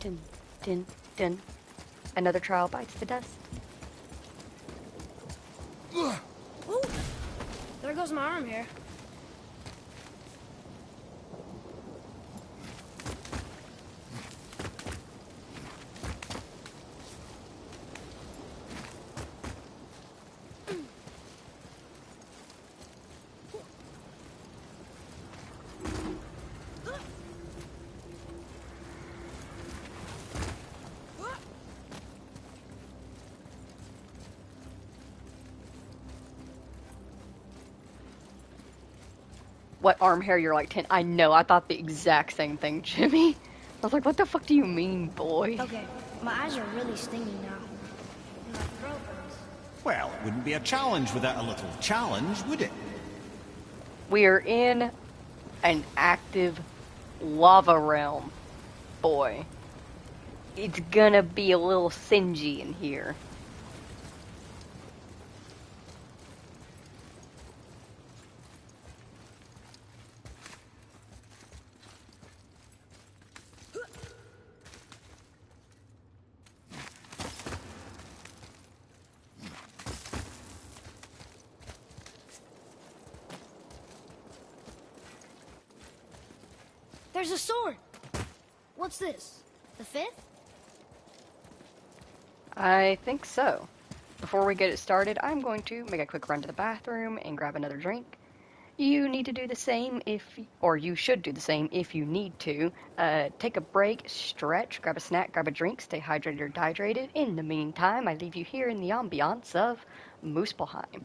S3: Dun, dun, dun. Another trial bites the dust.
S4: Ooh, there goes my arm here.
S3: What arm hair? You're like 10. I know, I thought the exact same thing, Jimmy. I was like, what the fuck do you mean, boy?
S4: Okay, my eyes are really stinging now. And my throat hurts.
S1: Well, it wouldn't be a challenge without a little challenge, would it?
S3: We are in an active lava realm, boy. It's gonna be a little singy in here.
S4: There's a sword. What's this? The fifth?
S3: I think so. Before we get it started, I'm going to make a quick run to the bathroom and grab another drink. You need to do the same or you should do the same if you need to. Take a break, stretch, grab a snack, grab a drink, stay hydrated or dehydrated. In the meantime, I leave you here in the ambiance of Muspelheim.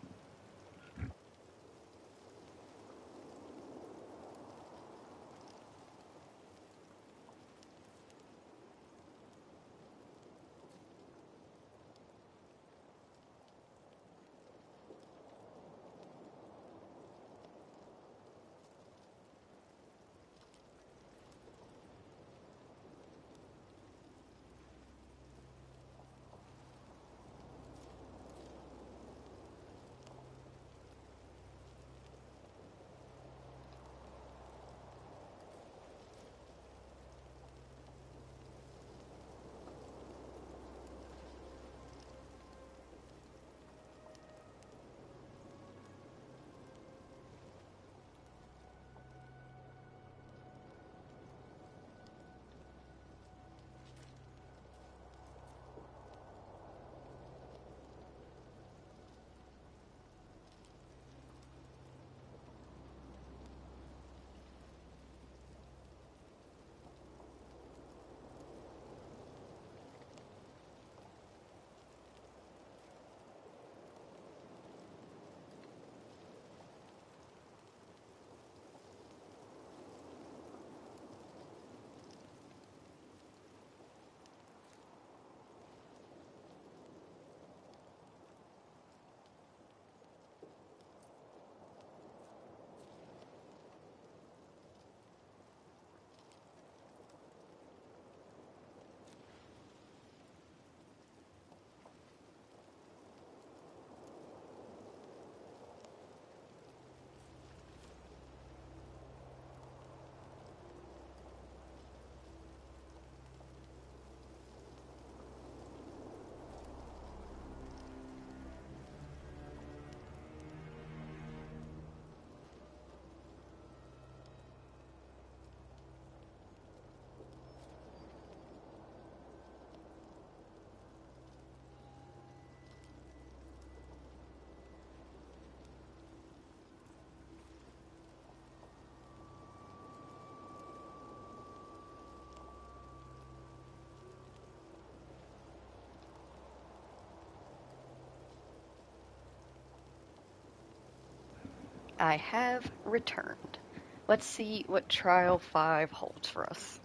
S3: I have returned. Let's see what Trial 5 holds for us.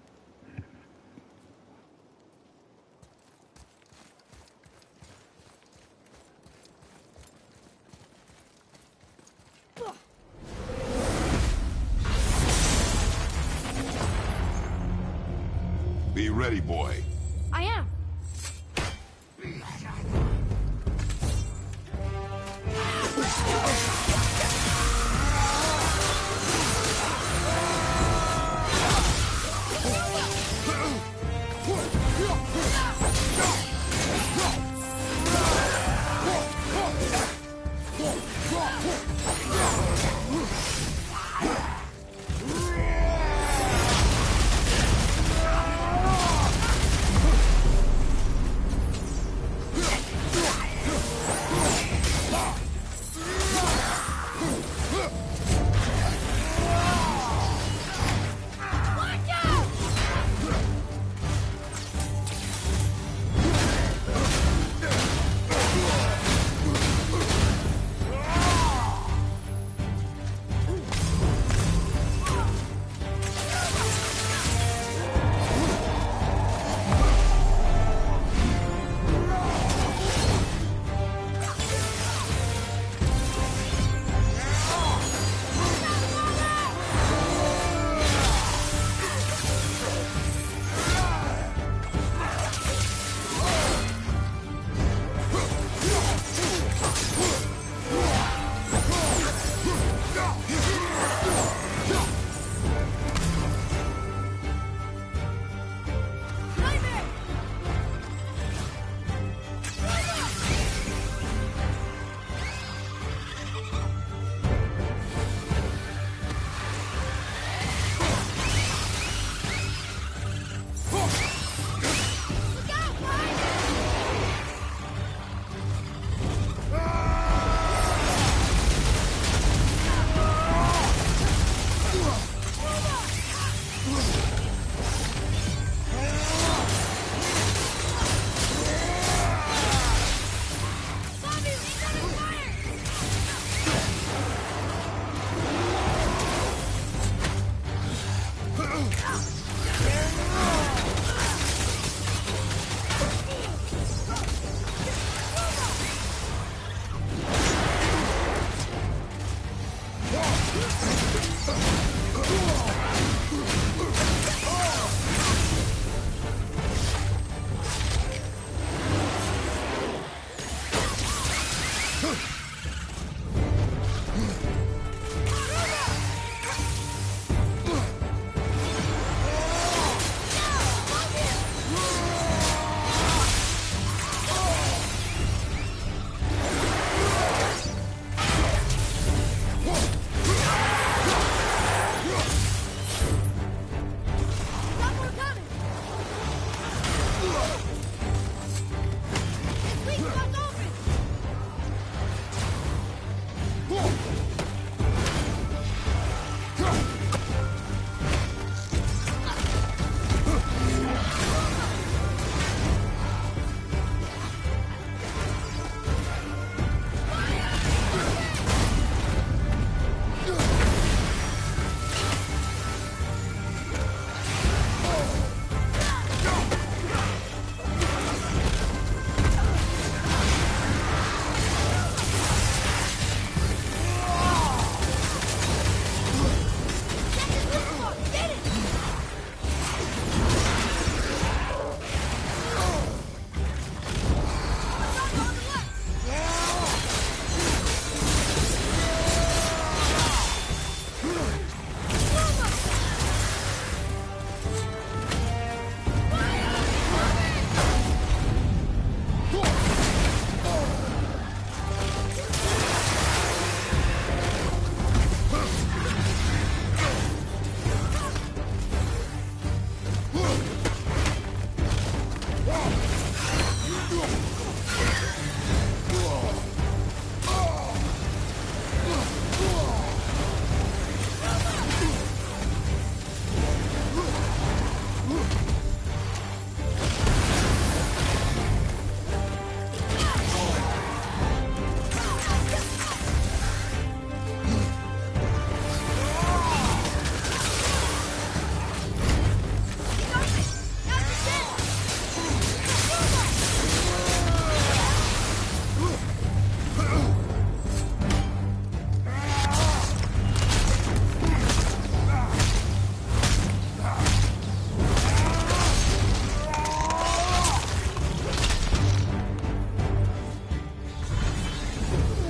S2: Be ready, boy.
S4: I am.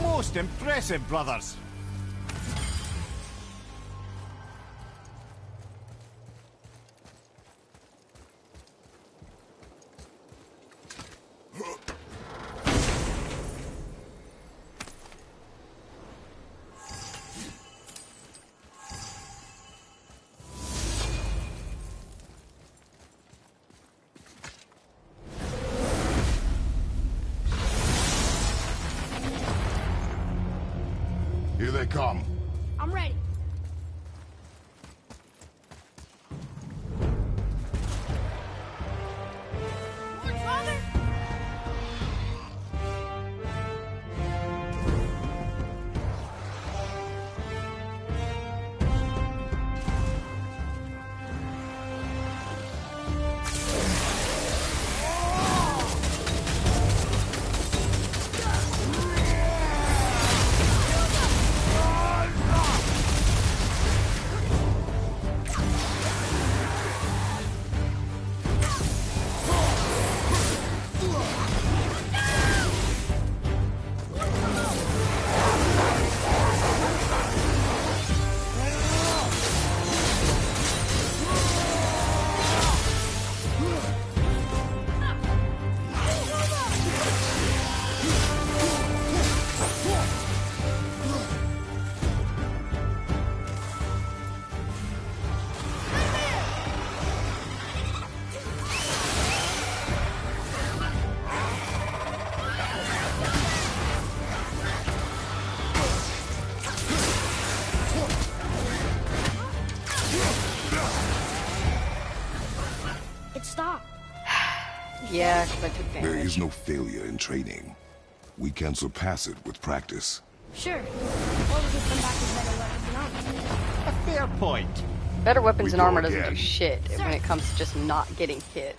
S1: Most impressive, brothers.
S2: Here they come.
S4: I'm ready. Lord Father? It stopped.
S3: Yeah, because I took
S2: There
S3: damage.
S2: is no failure in training. We can surpass it with practice.
S4: Sure. Or we could come back with better weapons and armor.
S1: A fair point.
S3: Better weapons
S2: We
S3: and
S2: go
S3: armor doesn't do
S2: again.
S3: shit when it comes to just not getting hit.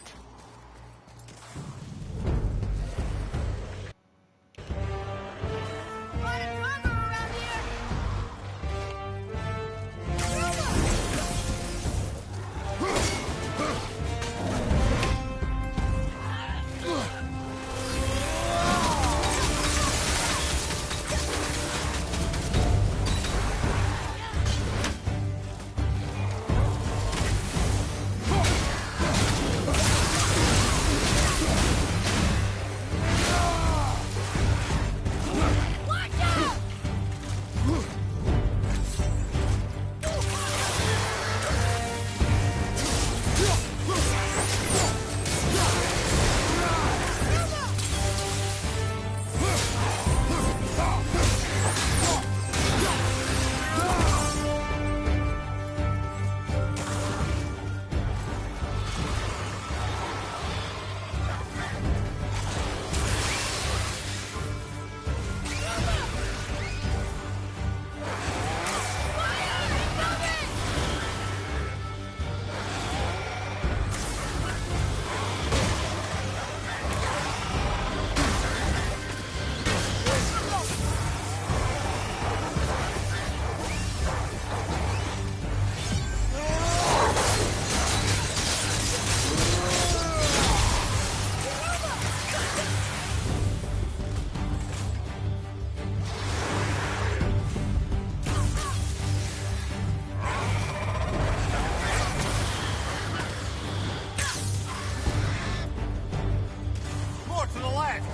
S1: More to the left.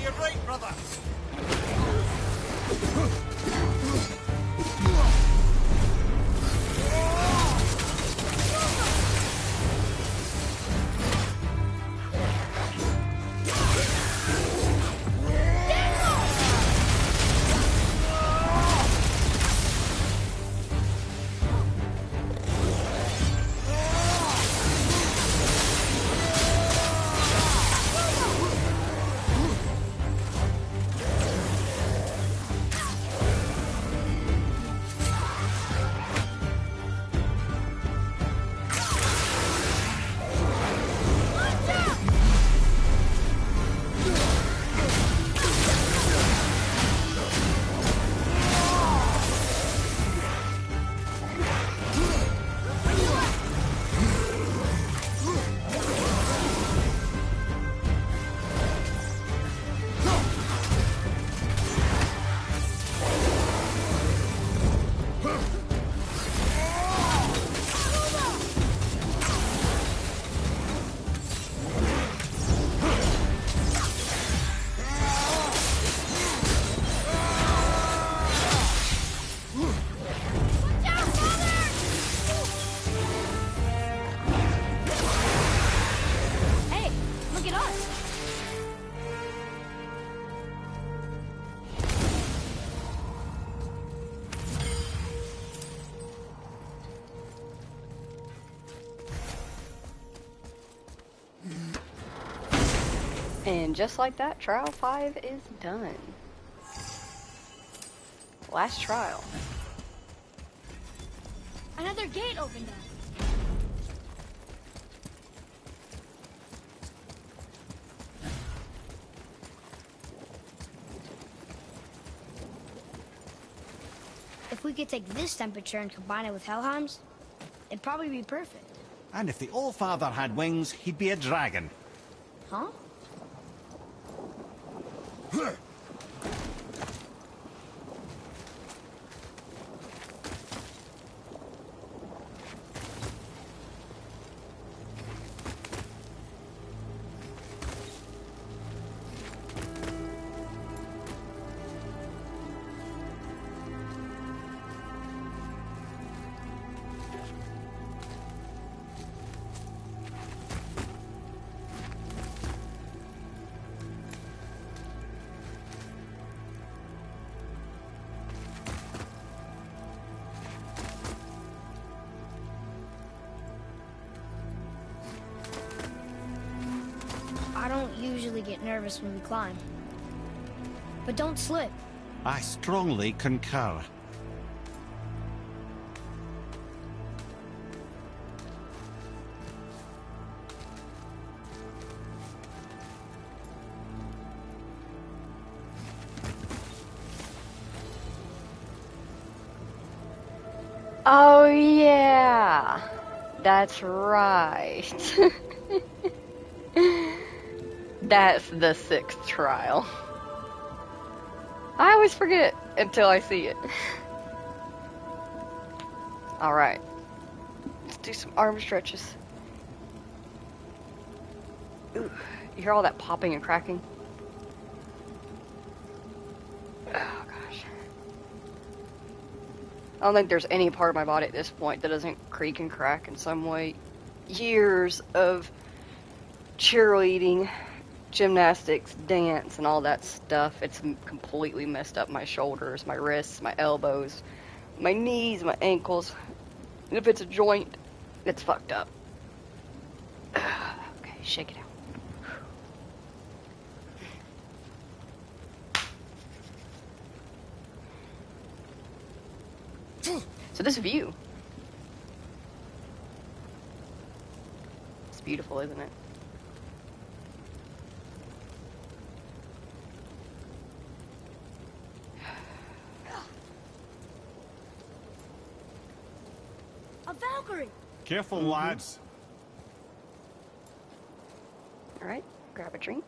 S1: You're right, brother.
S4: Hey, look at us.
S3: And just like that, Trial 5 is done. Last trial.
S4: Another gate opened up. If we could take this temperature and combine it with Helheim's, it'd probably be perfect.
S1: And if the All-Father had wings, he'd be a dragon.
S4: Huh? I don't usually get nervous when we climb. But don't slip.
S1: I strongly concur.
S3: Oh yeah, that's right. That's the 6th trial. I always forget until I see it. Alright. Let's do some arm stretches. Ooh, you hear all that popping and cracking? Oh gosh. I don't think there's any part of my body at this point that doesn't creak and crack in some way. Years of cheerleading, gymnastics, dance, and all that stuff. It's completely messed up my shoulders, my wrists, my elbows, my knees, my ankles. And if it's a joint, it's fucked up. Okay, shake it out. So this view. It's beautiful, isn't it?
S4: A Valkyrie!
S1: Careful, lads.
S3: Alright, grab a drink.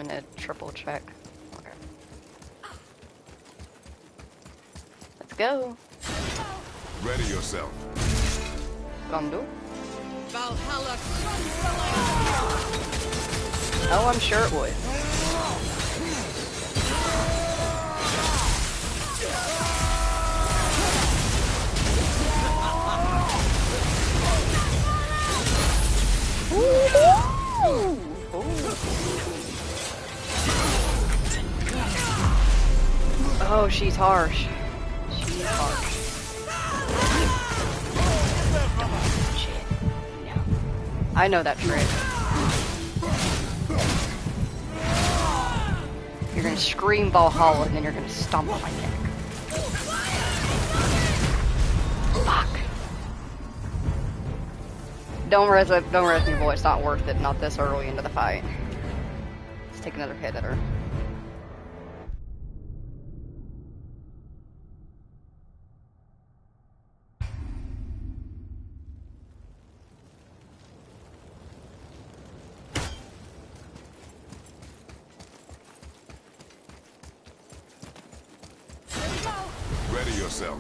S3: gonna triple check. Okay. Let's go.
S2: Ready yourself.
S3: Gondor.
S6: Valhalla comes
S3: Oh, I'm sure it would. Oh, she's harsh. She's harsh. Shit. No. I know that trick. You're gonna scream Valhalla and then you're gonna stomp on my neck. Fuck. Don't rest me, boy. It's not worth it. Not this early into the fight. Let's take another hit at her.
S2: Ready yourself.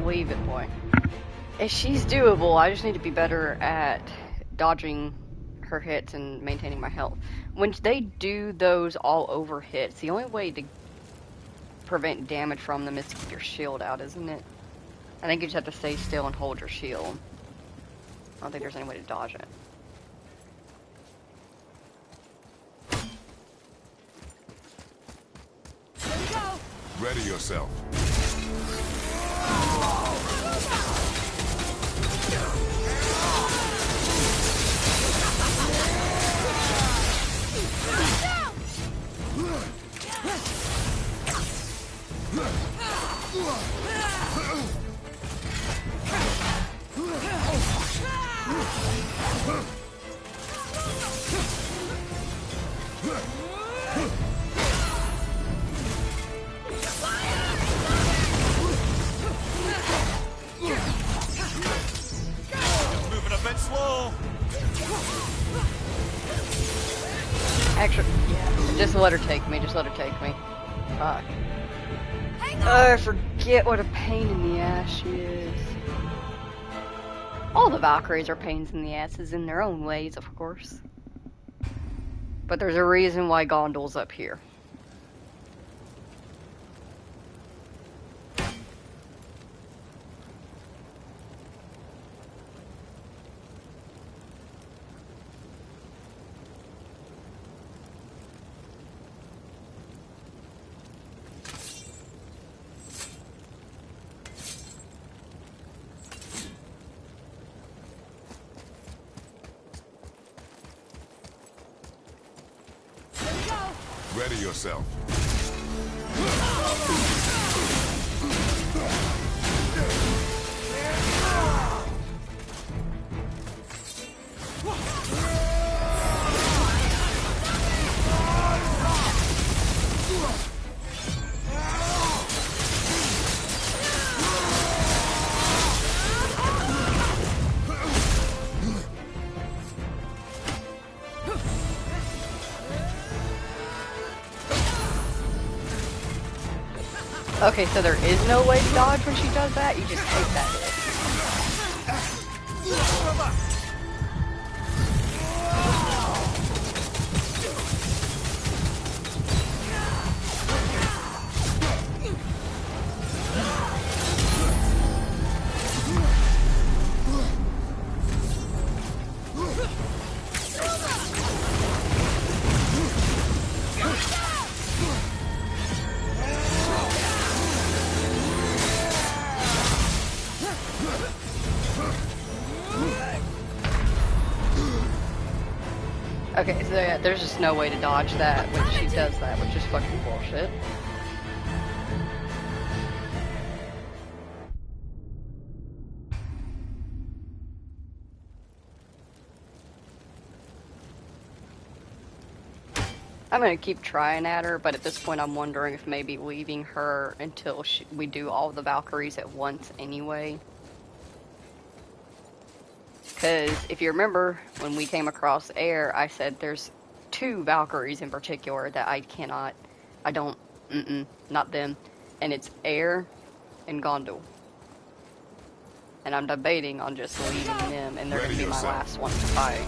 S3: Leave it, boy. She's doable. I just need to be better at dodging her hits and maintaining my health. When they do those all over hits, the only way to prevent damage from them is to keep your shield out, isn't it? I think you just have to stay still and hold your shield. I don't think there's any way to dodge it.
S2: Ready yourself.
S1: Moving a bit slow.
S3: Actually, yeah. Just let her take me. Just let her take me. Fuck. I forget what a pain in the ass she is. All the Valkyries are pains in the asses in their own ways, of course. But there's a reason why Gondol's up here.
S2: Ready yourself.
S3: Okay, so there is no way to dodge when she does that? You just take that hit. Okay, so yeah, there's just no way to dodge that when she does that, which is fucking bullshit. I'm gonna keep trying at her, but at this point I'm wondering if maybe leaving her until we do all the Valkyries at once anyway. Because if you remember, when we came across Air, I said there's 2 Valkyries in particular that not them. And it's Air and Gondul. And I'm debating on just leaving them, and they're going to be my last ones to fight.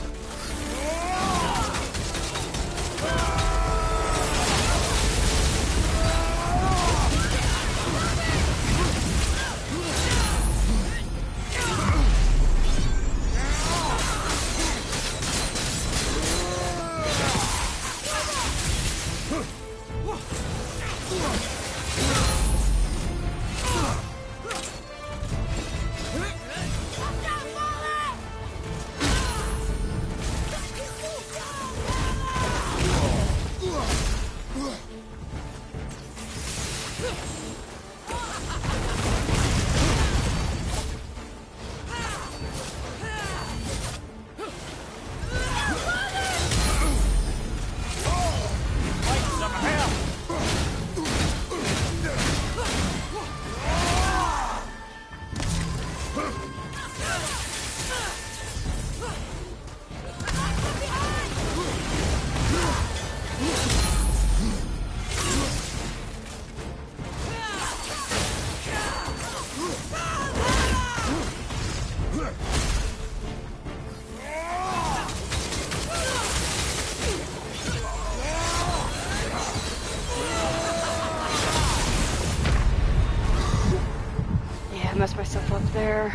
S3: Messed myself up there.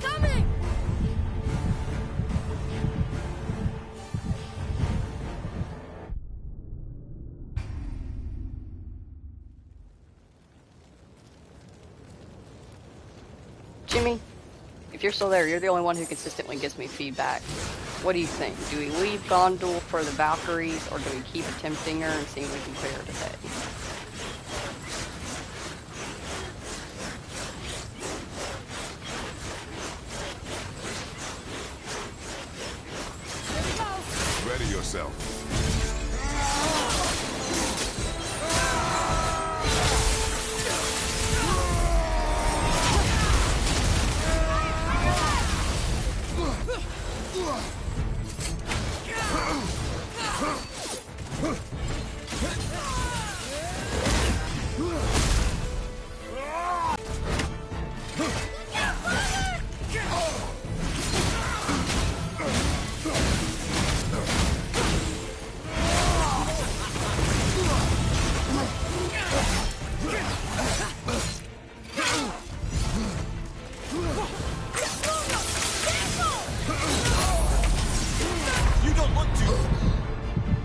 S4: Coming!
S3: Jimmy, if you're still there, you're the only one who consistently gives me feedback. What do you think? Do we leave Gondul for the Valkyries, or do we keep attempting her and see if we can clear her today?
S2: Ready yourself.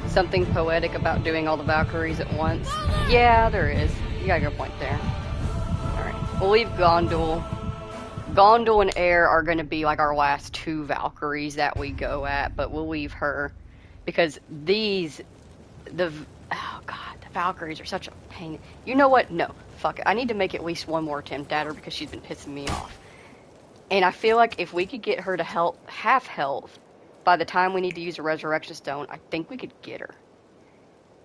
S3: Something poetic about doing all the Valkyries at once? Yeah, there is. You got a good point there. Alright, we'll leave Gondul. Gondul and Air are going to be like our last 2 Valkyries that we go at, but we'll leave her. Because Oh god, the Valkyries are such a pain. You know what? No, fuck it. I need to make at least one more attempt at her because she's been pissing me off. And I feel like if we could get her to half health by the time we need to use a resurrection stone, I think we could get her.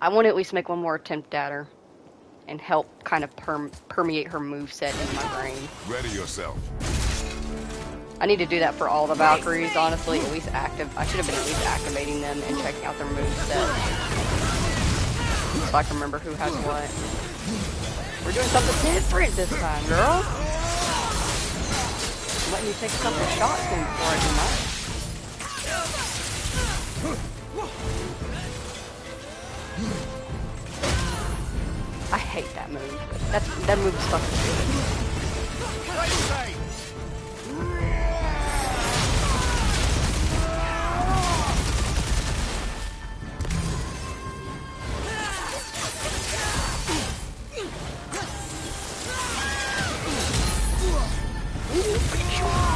S3: I want to at least make one more attempt at her and help kind of permeate her moveset into my brain.
S2: Ready yourself.
S3: I need to do that for all the Valkyries, honestly. At least I should have been at least activating them and checking out their moveset, so I can remember who has what. We're doing something different this time, girl. I'm letting you take a couple of shots in before I do mine. I hate that move, but that move is fucking stupid.
S1: Right side!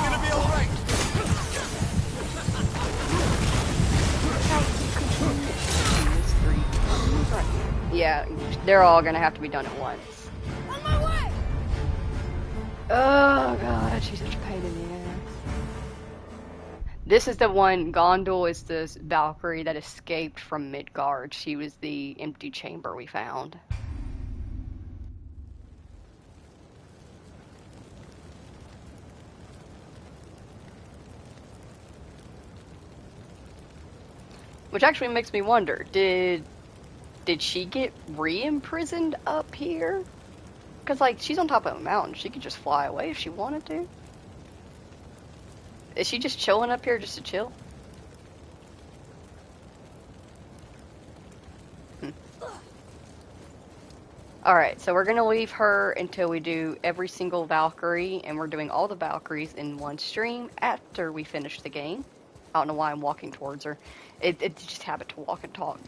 S1: Gonna be alright!
S3: Yeah, they're all gonna have to be done at once.
S4: On my way!
S3: Oh god, she's such a pain in the ass. This is the one, Gondul is this Valkyrie that escaped from Midgard. She was the empty chamber we found. Which actually makes me wonder, did she get re-imprisoned up here? Because, like, she's on top of a mountain. She could just fly away if she wanted to. Is she just chilling up here just to chill? Alright, so we're going to leave her until we do every single Valkyrie, and we're doing all the Valkyries in one stream after we finish the game. I don't know why I'm walking towards her. It's just habit to walk and talk.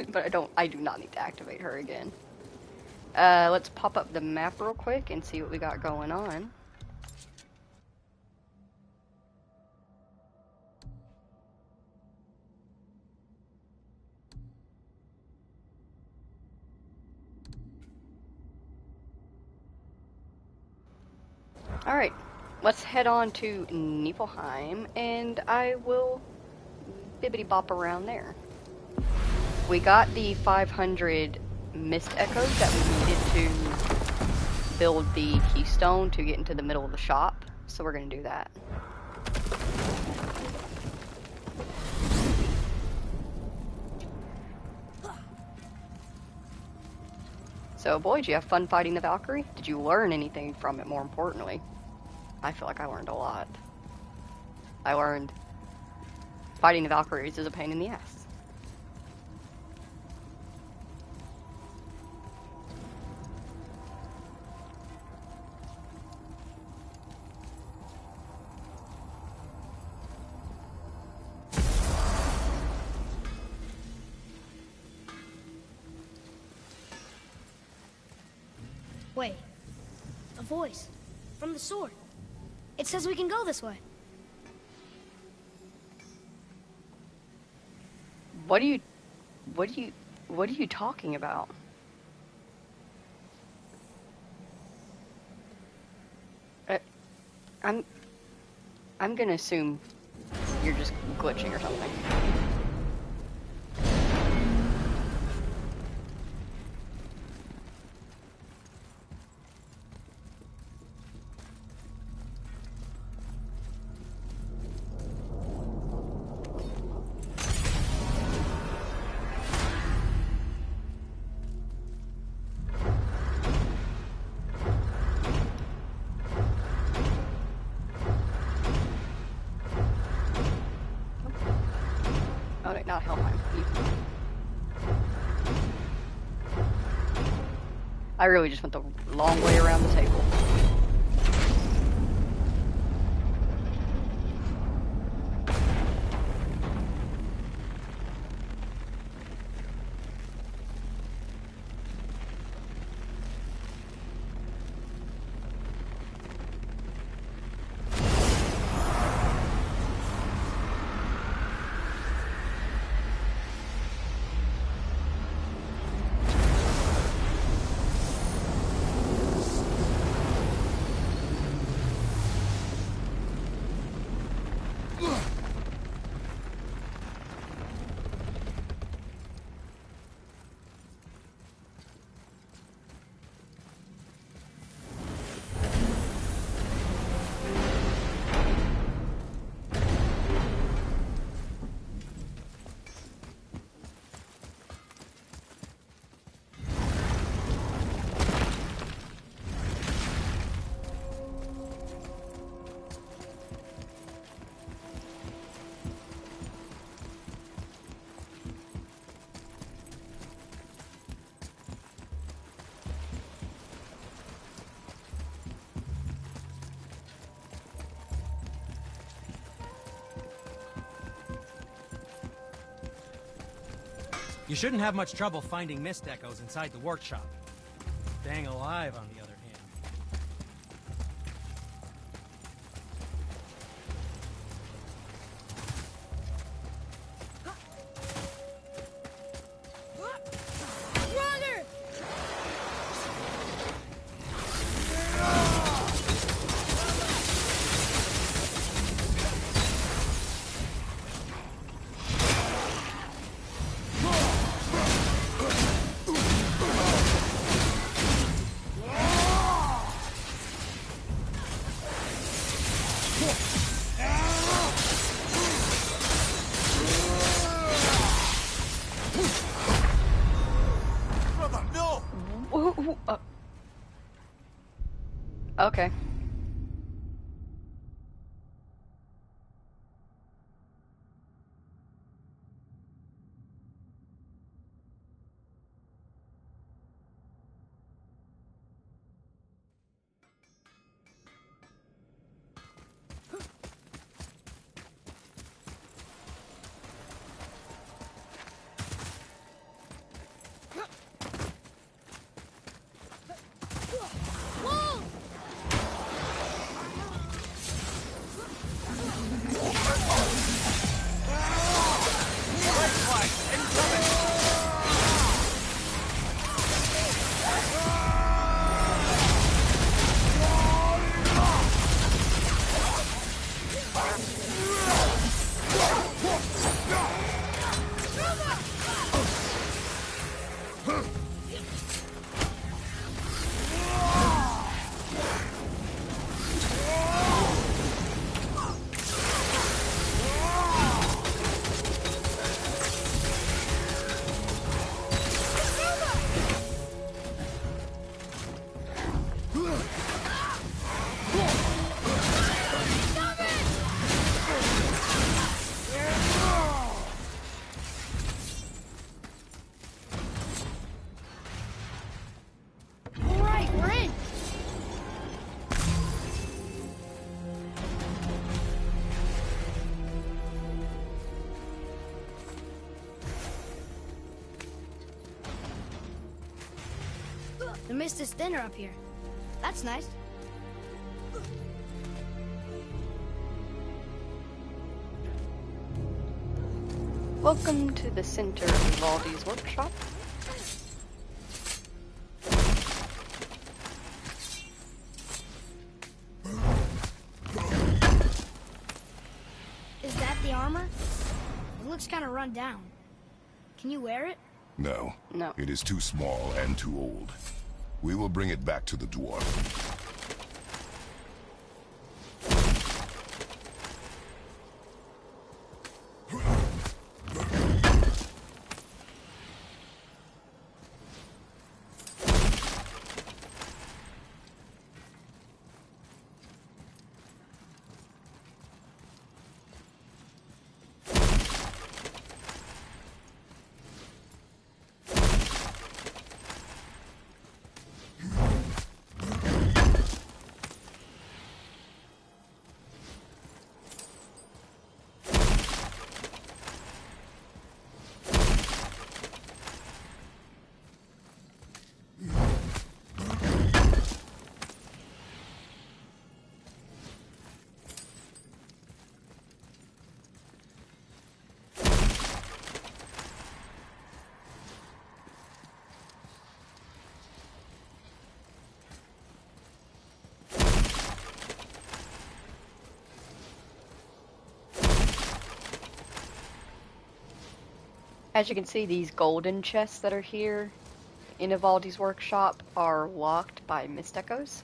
S3: But I do not need to activate her again. Let's pop up the map real quick and see what we got going on. Alright, let's head on to Niflheim, and I will bibbity bop around there. We got the 500 mist echoes that we needed to build the keystone to get into the middle of the shop, so we're going to do that. So, boy, did you have fun fighting the Valkyrie? Did you learn anything from it, more importantly? I feel like I learned a lot. I learned fighting the Valkyries is a pain in the ass.
S4: Wait. A voice. From the sword. It says we can go this way.
S3: What are you talking about? I'm gonna assume you're just glitching or something. Oh, wait, not Helheim. I really just went the long way around the table.
S7: You shouldn't have much trouble finding mist echoes inside the workshop. Staying alive, on the other hand.
S4: Brother!
S1: Brother, no!
S3: Ooh, okay.
S4: Whoa! All right, we're in. The mist is thinner up here. That's nice.
S3: Welcome to the center of Valdi's workshop.
S4: Is that the armor? It looks kind of run down. Can you wear it?
S2: No.
S3: No.
S2: It is too small and too old. We will bring it back to the dwarf.
S3: As you can see, these golden chests that are here in Ivaldi's workshop are locked by mist echoes.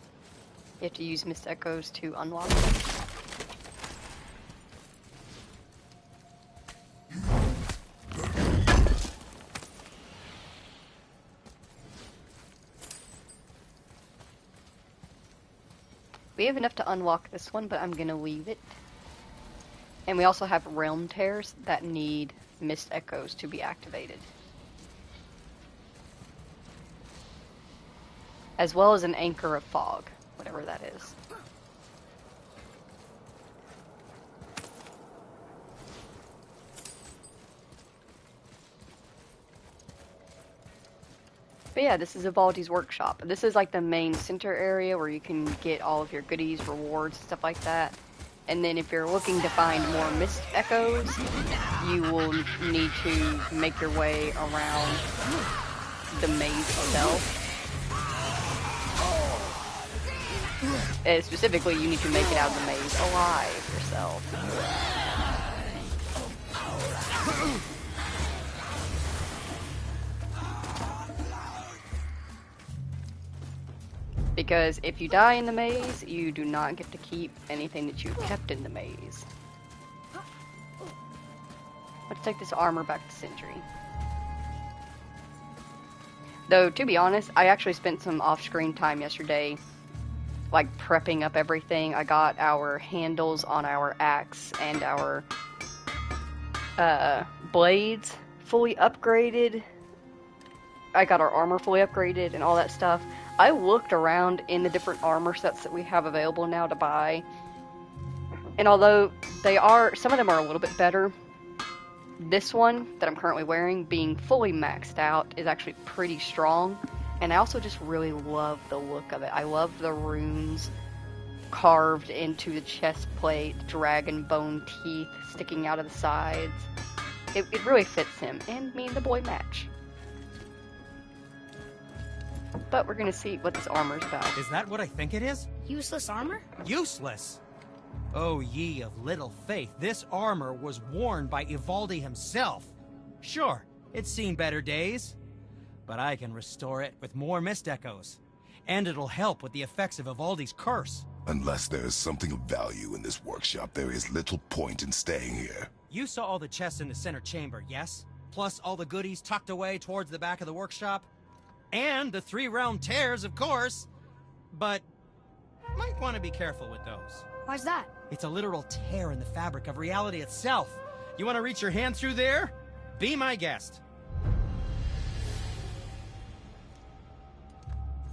S3: You have to use mist echoes to unlock them. We have enough to unlock this one, but I'm gonna leave it. And we also have realm tears that need mist echoes to be activated. As well as an anchor of fog, whatever that is. But yeah, this is Evaldi's workshop. This is like the main center area where you can get all of your goodies, rewards, stuff like that. And then if you're looking to find more mist echoes, you will need to make your way around the maze itself. And specifically, you need to make it out of the maze alive yourself. Because if you die in the maze, you do not get to keep anything that you've kept in the maze. Let's take this armor back to Sindri. Though, to be honest, I actually spent some off-screen time yesterday, like, prepping up everything. I got our handles on our axe and our blades fully upgraded. I got our armor fully upgraded and all that stuff. I looked around in the different armor sets that we have available now to buy, and although some of them are a little bit better, this one that I'm currently wearing, being fully maxed out, is actually pretty strong, and I also just really love the look of it. I love the runes carved into the chest plate, dragon bone teeth sticking out of the sides. It really fits him, and me and the boy match. But we're gonna see what this armor's about.
S7: Is that what I think it is?
S4: Useless armor?
S7: Useless! Oh, ye of little faith, this armor was worn by Ivaldi himself. Sure, it's seen better days, but I can restore it with more mist echoes. And it'll help with the effects of Ivaldi's curse.
S2: Unless there is something of value in this workshop, there is little point in staying here.
S7: You saw all the chests in the center chamber, yes? Plus all the goodies tucked away towards the back of the workshop? And the 3 realm tears, of course. But might want to be careful with those.
S4: Why's that?
S7: It's a literal tear in the fabric of reality itself. You want to reach your hand through there? Be my guest.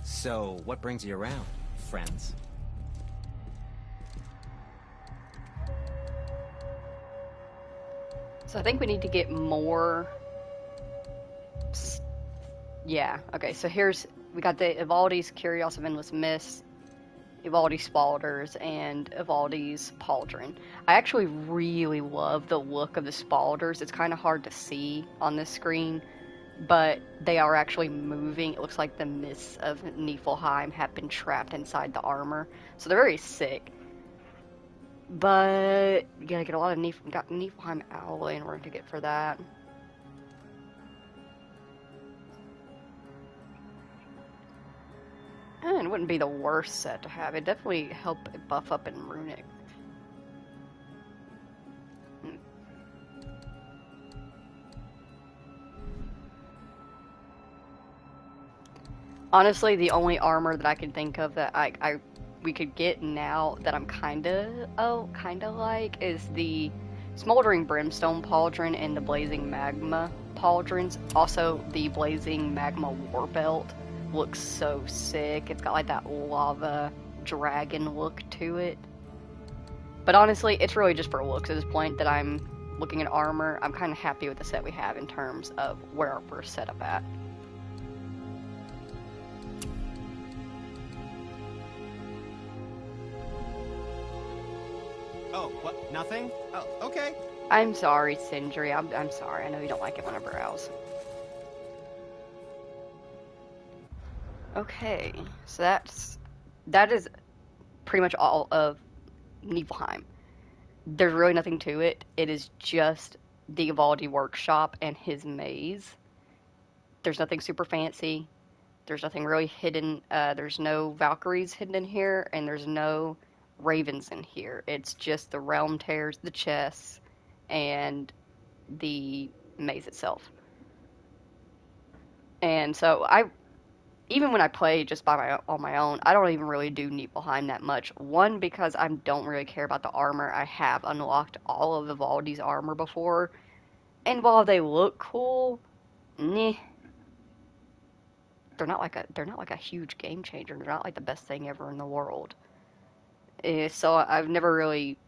S8: So, what brings you around, friends?
S3: So I think we need to get more... Yeah, okay, so we got the Ivaldi's Curios of Endless Mist, Ivaldi's Spaulders, and Ivaldi's Pauldron. I actually really love the look of the Spaulders. It's kind of hard to see on this screen, but they are actually moving. It looks like the mists of Niflheim have been trapped inside the armor, so they're very sick. But you gotta get a lot of Niflheim alloy in order to get for that. And it wouldn't be the worst set to have. It definitely help buff up in Runic. Honestly, the only armor that I can think of that we could get now that I'm kinda like is the Smoldering Brimstone Pauldron and the Blazing Magma Pauldrons. Also, the Blazing Magma Warbelt looks so sick. It's got like that lava dragon look to it. But honestly, it's really just for looks at this point that I'm looking at armor. I'm kind of happy with the set we have in terms of where we're set up at.
S7: Oh, what? Nothing? Oh, okay.
S3: I'm sorry, Sindri. I'm sorry. I know you don't like it when I browse. Okay, so that is pretty much all of Niflheim. There's really nothing to it. It is just the Ivaldi workshop and his maze. There's nothing super fancy. There's nothing really hidden. There's no Valkyries hidden in here, and there's no ravens in here. It's just the realm tears, the chests, and the maze itself. And so even when I play just on my own, I don't even really do Niflheim that much. One, because I don't really care about the armor. I have unlocked all of Ivaldi's armor before, and while they look cool, they're not like a huge game changer. They're not like the best thing ever in the world. So I've never really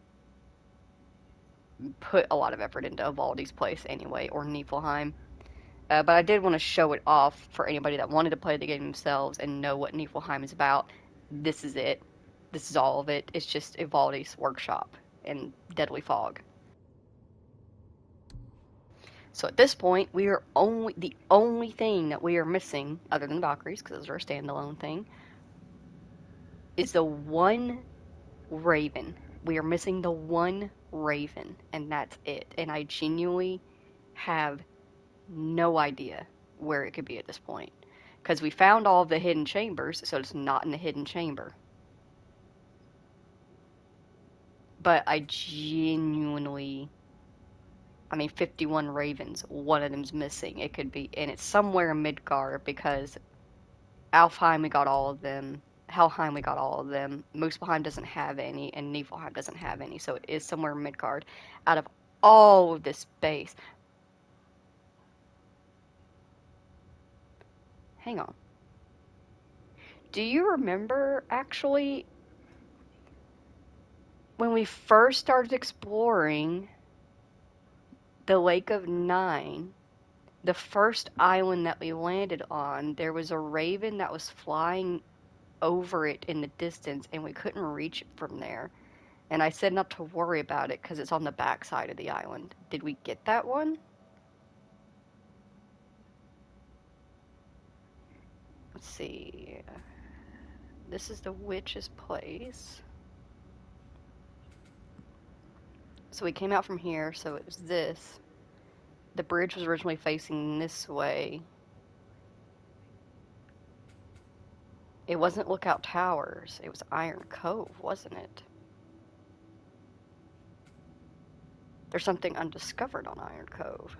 S3: put a lot of effort into Ivaldi's place anyway, or Niflheim. But I did want to show it off for anybody that wanted to play the game themselves and know what Niflheim is about. This is it. This is all of it. It's just Ivaldi's workshop in Deadly Fog. So at this point, we are the only thing that we are missing, other than Valkyries, because those are a standalone thing, is the one Raven. We are missing the one Raven, and that's it. And I genuinely have no idea where it could be at this point. Because we found all of the hidden chambers, so it's not in the hidden chamber. But I genuinely... 51 ravens, one of them's missing. It could be, and it's somewhere in Midgard, because Alfheim, we got all of them. Helheim, we got all of them. Muspelheim doesn't have any, and Niflheim doesn't have any, so it is somewhere in Midgard. Out of all of this space. Hang on. Do you remember, actually, when we first started exploring the Lake of Nine, the first island that we landed on, there was a raven that was flying over it in the distance, and we couldn't reach it from there. And I said not to worry about it because it's on the back side of the island. Did we get that one? Let's see. This is the witch's place. So we came out from here, so it was this. The bridge was originally facing this way. It wasn't Lookout Towers, it was Iron Cove, wasn't it? There's something undiscovered on Iron Cove.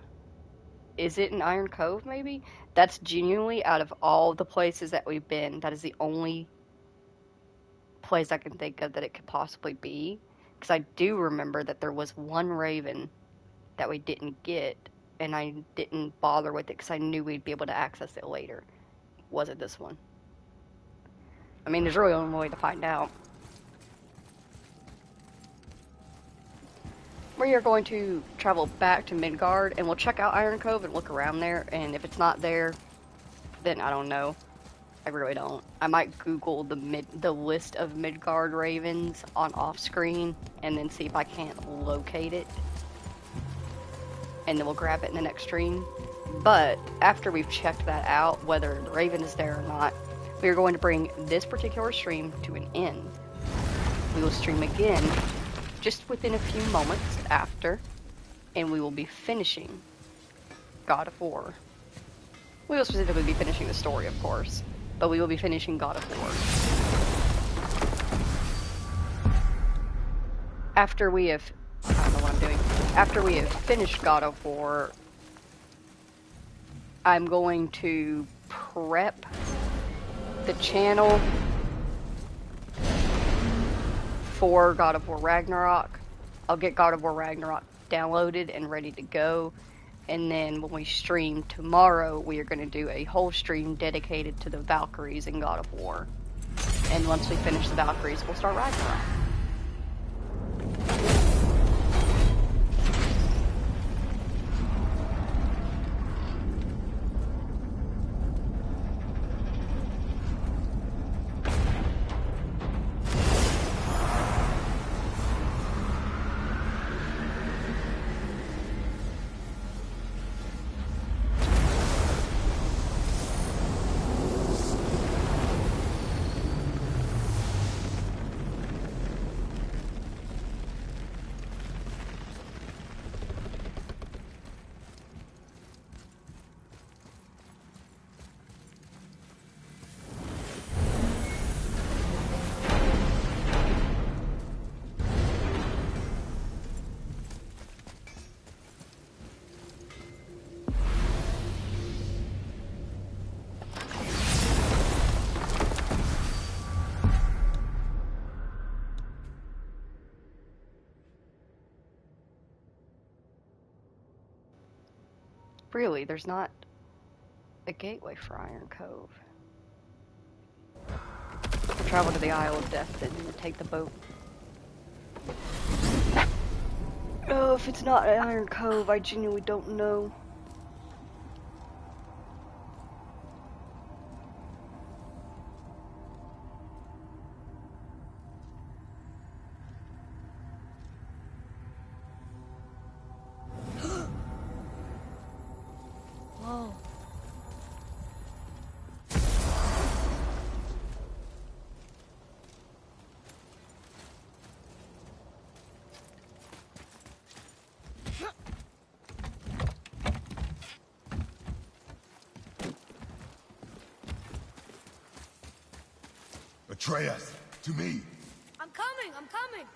S3: Is it in Iron Cove, maybe? That's genuinely, out of all the places that we've been, that is the only place I can think of that it could possibly be. Because I do remember that there was one raven that we didn't get, and I didn't bother with it because I knew we'd be able to access it later. Was it this one? There's really only one way to find out. We are going to travel back to Midgard, and we'll check out Iron Cove and look around there, and if it's not there, then I don't know. I really don't. I might Google the list of Midgard ravens on off-screen, and then see if I can't locate it. And then we'll grab it in the next stream. But after we've checked that out, whether the raven is there or not, we are going to bring this particular stream to an end. We will stream again just within a few moments after, and we will be finishing God of War. We will specifically be finishing the story, of course, but we will be finishing God of War. After we have... I don't know what I'm doing. After we have finished God of War, I'm going to prep the channel for God of War Ragnarok. I'll get God of War Ragnarok downloaded and ready to go. And then when we stream tomorrow, we are going to do a whole stream dedicated to the Valkyries in God of War. And once we finish the Valkyries, we'll start Ragnarok. Really, there's not a gateway for Iron Cove. We'll travel to the Isle of Death then and take the boat. Oh, if it's not Iron Cove, I genuinely don't know.
S2: Atreus, to me.
S4: I'm coming, I'm coming.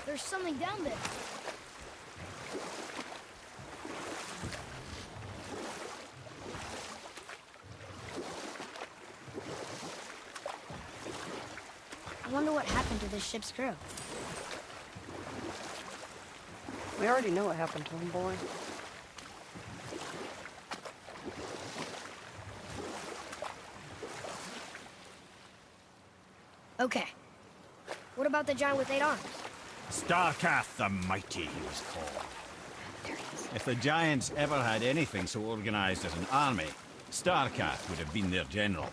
S4: There's something down there. I wonder what happened to this ship's crew.
S3: We already know what happened to him, boy.
S4: Okay. What about the giant with 8 arms?
S1: Starkath the Mighty, he was called. If the Giants ever had anything so organized as an army, Starkath would have been their general.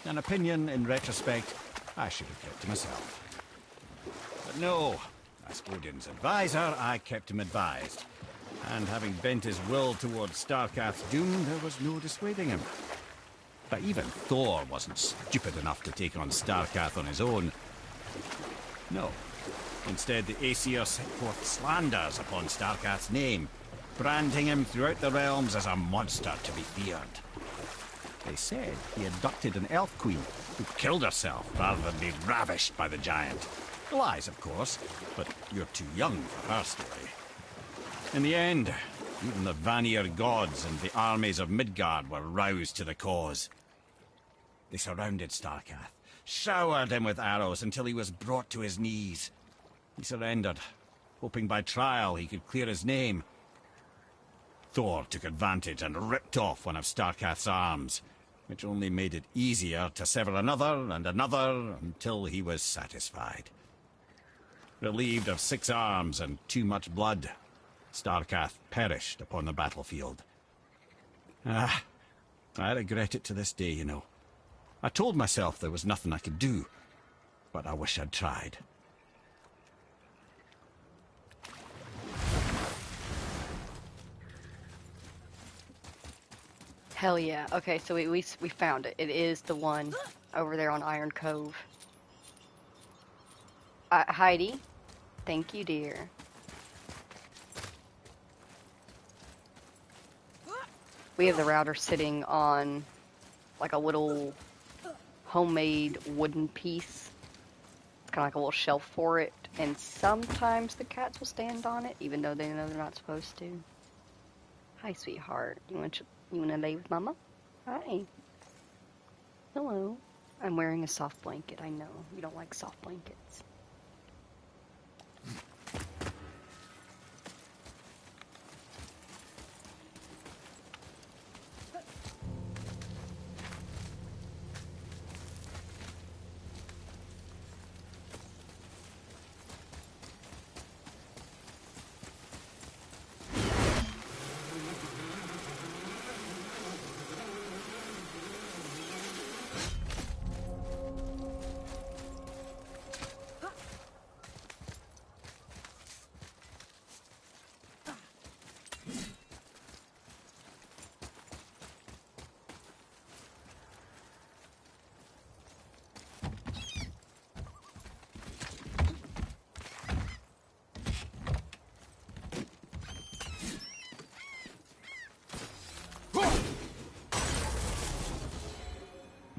S1: An opinion, in retrospect, I should have kept to myself. But no, as Odin's advisor, I kept him advised. And having bent his will towards Starkath's doom, there was no dissuading him. But even Thor wasn't stupid enough to take on Starkath on his own. No. Instead, the Aesir set forth slanders upon Starkath's name, branding him throughout the realms as a monster to be feared. They said he abducted an elf queen who killed herself rather than be ravished by the giant. Lies, of course, but you're too young for her story. In the end, even the Vanir gods and the armies of Midgard were roused to the cause. They surrounded Starkath, showered him with arrows until he was brought to his knees. He surrendered, hoping by trial he could clear his name. Thor took advantage and ripped off one of Starkath's arms, which only made it easier to sever another and another until he was satisfied. Relieved of 6 arms and too much blood, Starkath perished upon the battlefield. I regret it to this day, you know. I told myself there was nothing I could do, but I wish I'd tried.
S3: Hell yeah. Okay, so we found it. It is the one over there on Iron Cove. Heidi, thank you, dear. We have the router sitting on like a little homemade wooden piece. It's kind of like a little shelf for it, and sometimes the cats will stand on it, even though they know they're not supposed to. Hi, sweetheart. You want to lay with Mama? Hi. Hello. I'm wearing a soft blanket. I know you don't like soft blankets.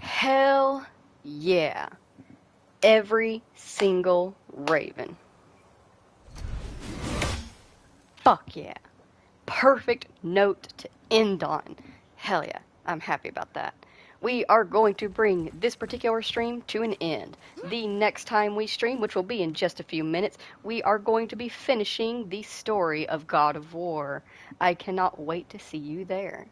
S3: Hell yeah. Every single raven. Fuck yeah. Perfect note to end on. Hell yeah. I'm happy about that. We are going to bring this particular stream to an end. The next time we stream, which will be in just a few minutes, we are going to be finishing the story of God of War. I cannot wait to see you there.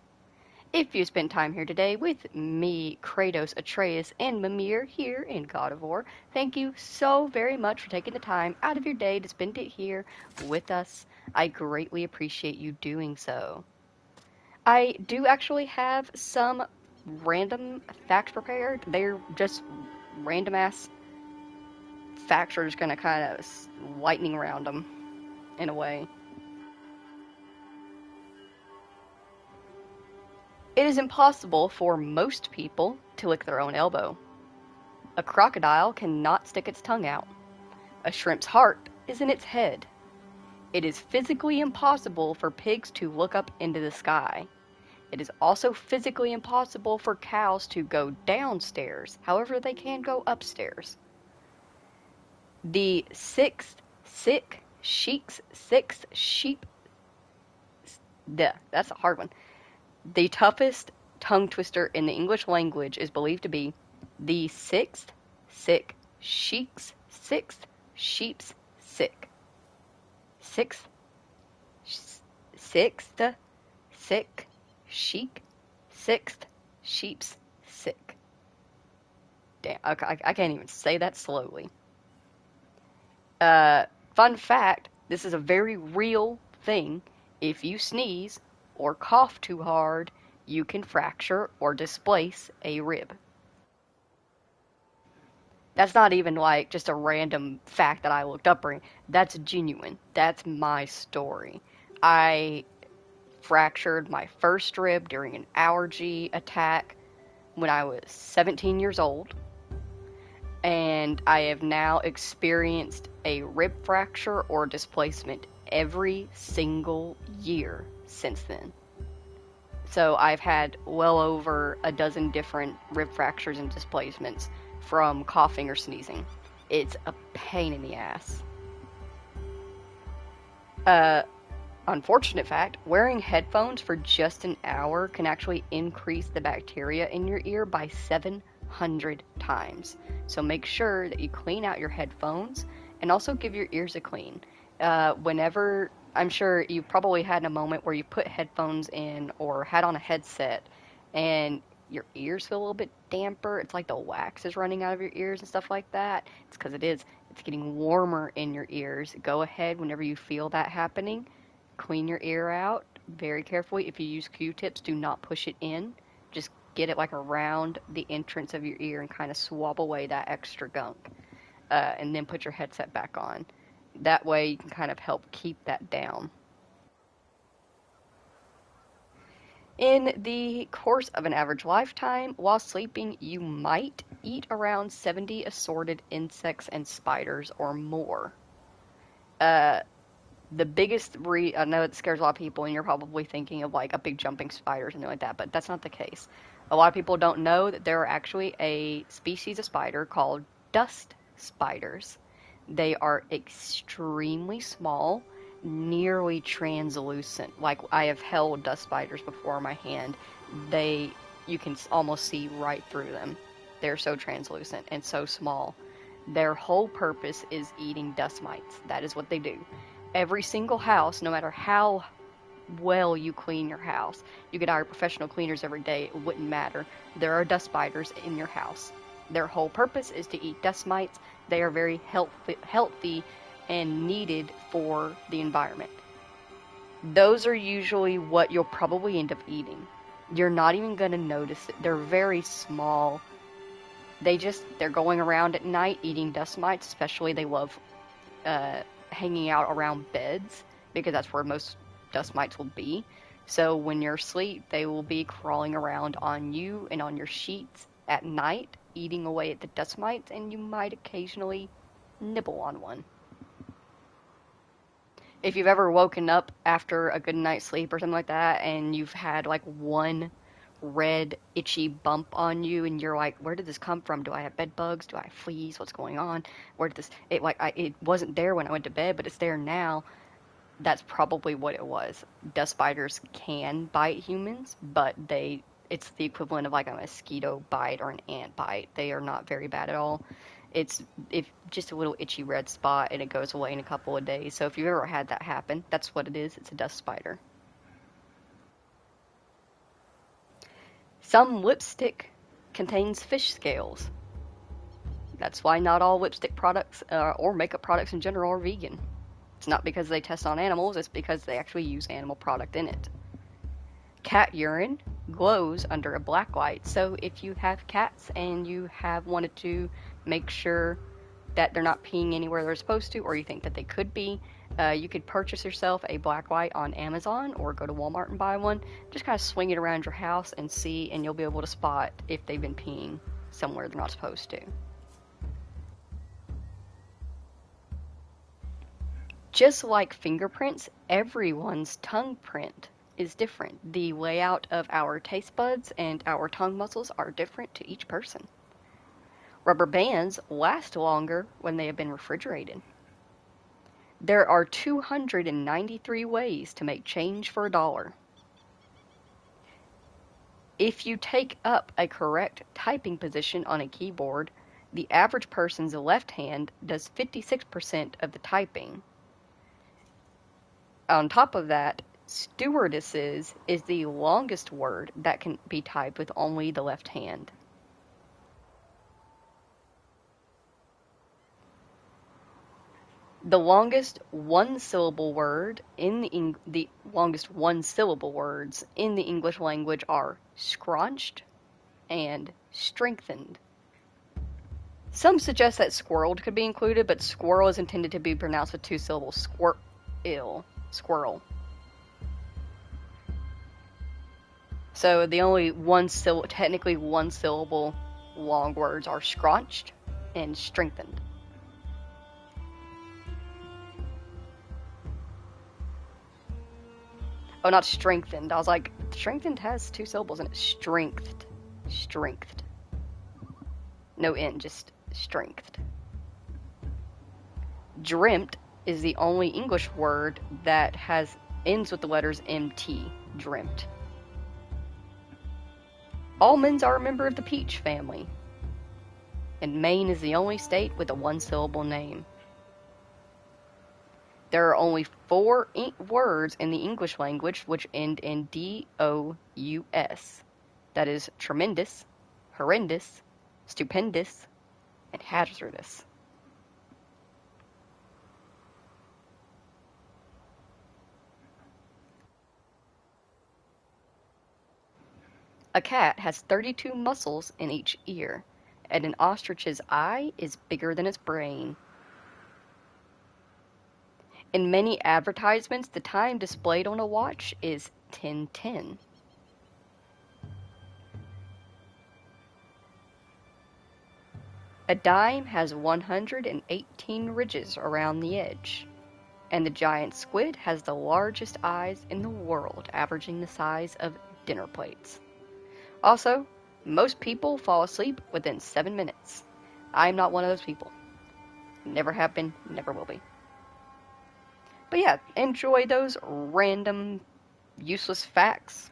S3: If you spent time here today with me, Kratos, Atreus, and Mimir here in God of War, thank you so very much for taking the time out of your day to spend it here with us. I greatly appreciate you doing so. I do actually have some random facts prepared. They're just random ass facts. Are just gonna kind of lightning round them in a way. It is impossible for most people to lick their own elbow. A crocodile cannot stick its tongue out. A shrimp's heart is in its head. It is physically impossible for pigs to look up into the sky. It is also physically impossible for cows to go downstairs. However, they can go upstairs. The sixth sheep. That's a hard one. The toughest tongue twister in the English language is believed to be the sixth sheep's sick. Sixth sheep's sick. Damn, I can't even say that slowly. Fun fact, this is a very real thing. If you sneeze or cough too hard, you can fracture or displace a rib. That's not even like just a random fact that I looked up. That's genuine. That's my story. I fractured my first rib during an allergy attack when I was 17 years old. And I have now experienced a rib fracture or displacement every single year since then. So I've had well over a dozen different rib fractures and displacements from coughing or sneezing. It's a pain in the ass. Unfortunate fact, wearing headphones for just an hour can actually increase the bacteria in your ear by 700 times. So make sure that you clean out your headphones and also give your ears a clean. Whenever, I'm sure you probably had a moment where you put headphones in or had on a headset and your ears feel a little bit damper. It's like the wax is running out of your ears and stuff like that. It's because it is. It's getting warmer in your ears. Go ahead whenever you feel that happening. Clean your ear out very carefully. If you use Q-tips, do not push it in. Just get it like around the entrance of your ear and kind of swab away that extra gunk. And then put your headset back on. That way you can kind of help keep that down. In the course of an average lifetime, while sleeping, you might eat around 70 assorted insects and spiders or more. The biggest I know it scares a lot of people, and you're probably thinking of like a big jumping spider or something like that, but that's not the case. A lot of people don't know that there are actually a species of spider called dust spiders. They are extremely small, nearly translucent. Like, I have held dust spiders before in my hand. You can almost see right through them. They're so translucent and so small. Their whole purpose is eating dust mites. That is what they do. Every single house, no matter how well you clean your house, you could hire professional cleaners every day, it wouldn't matter. There are dust spiders in your house. Their whole purpose is to eat dust mites. They are very healthy and needed for the environment. Those are usually what you'll probably end up eating. You're not even going to notice it. They're very small. They're going around at night eating dust mites. Especially they love hanging out around beds because that's where most dust mites will be. So when you're asleep, they will be crawling around on you and on your sheets at night, eating away at the dust mites, and you might occasionally nibble on one. If you've ever woken up after a good night's sleep or something like that, and you've had like one red itchy bump on you, and you're like, where did this come from? Do I have bed bugs? Do I have fleas? What's going on? Where did this? It wasn't there when I went to bed, but it's there now. That's probably what it was. Dust spiders can bite humans, but it's the equivalent of like a mosquito bite or an ant bite. They are not very bad at all. It's just a little itchy red spot, and it goes away in a couple of days. So if you've ever had that happen, that's what it is. It's a dust spider. Some lipstick contains fish scales. That's why not all lipstick products or makeup products in general are vegan. It's not because they test on animals, it's because they actually use animal product in it. Cat urine glows under a black light, so if you have cats and you have wanted to make sure that they're not peeing anywhere they're supposed to, or you think that they could be, you could purchase yourself a black light on Amazon or go to Walmart and buy one. Just kind of swing it around your house and see, and you'll be able to spot if they've been peeing somewhere they're not supposed to. Just like fingerprints, everyone's tongue print is different. The layout of our taste buds and our tongue muscles are different to each person. Rubber bands last longer when they have been refrigerated. There are 293 ways to make change for $1. If you take up a correct typing position on a keyboard, the average person's left hand does 56% of the typing. On top of that, stewardesses is the longest word that can be typed with only the left hand. The longest one-syllable word in the longest one-syllable words in the English language are scraunched and strengthened. Some suggest that squirreled could be included, but squirrel is intended to be pronounced with 2 syllables. Squirrel. So the only technically one syllable long words are scraunched and strengthened. Oh, not strengthened. I was like, strengthened has 2 syllables in it. Strengthed. No N, just strengthed. Dreamt is the only English word that ends with the letters MT. Dreamt. Almonds are a member of the peach family. And Maine is the only state with a 1-syllable name. There are only 4 words in the English language which end in D-O-U-S. That is tremendous, horrendous, stupendous, and hazardous. A cat has 32 muscles in each ear, and an ostrich's eye is bigger than its brain. In many advertisements, the time displayed on a watch is 10:10. A dime has 118 ridges around the edge, and the giant squid has the largest eyes in the world, averaging the size of dinner plates. Also, most people fall asleep within 7 minutes. I'm not one of those people. Never have been, never will be. But yeah, enjoy those random, useless facts.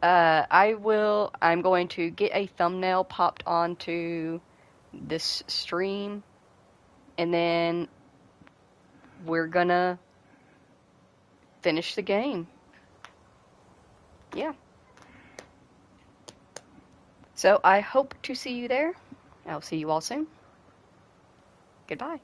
S3: I'm going to get a thumbnail popped onto this stream, and then we're gonna finish the game. Yeah. So I hope to see you there. I'll see you all soon. Goodbye.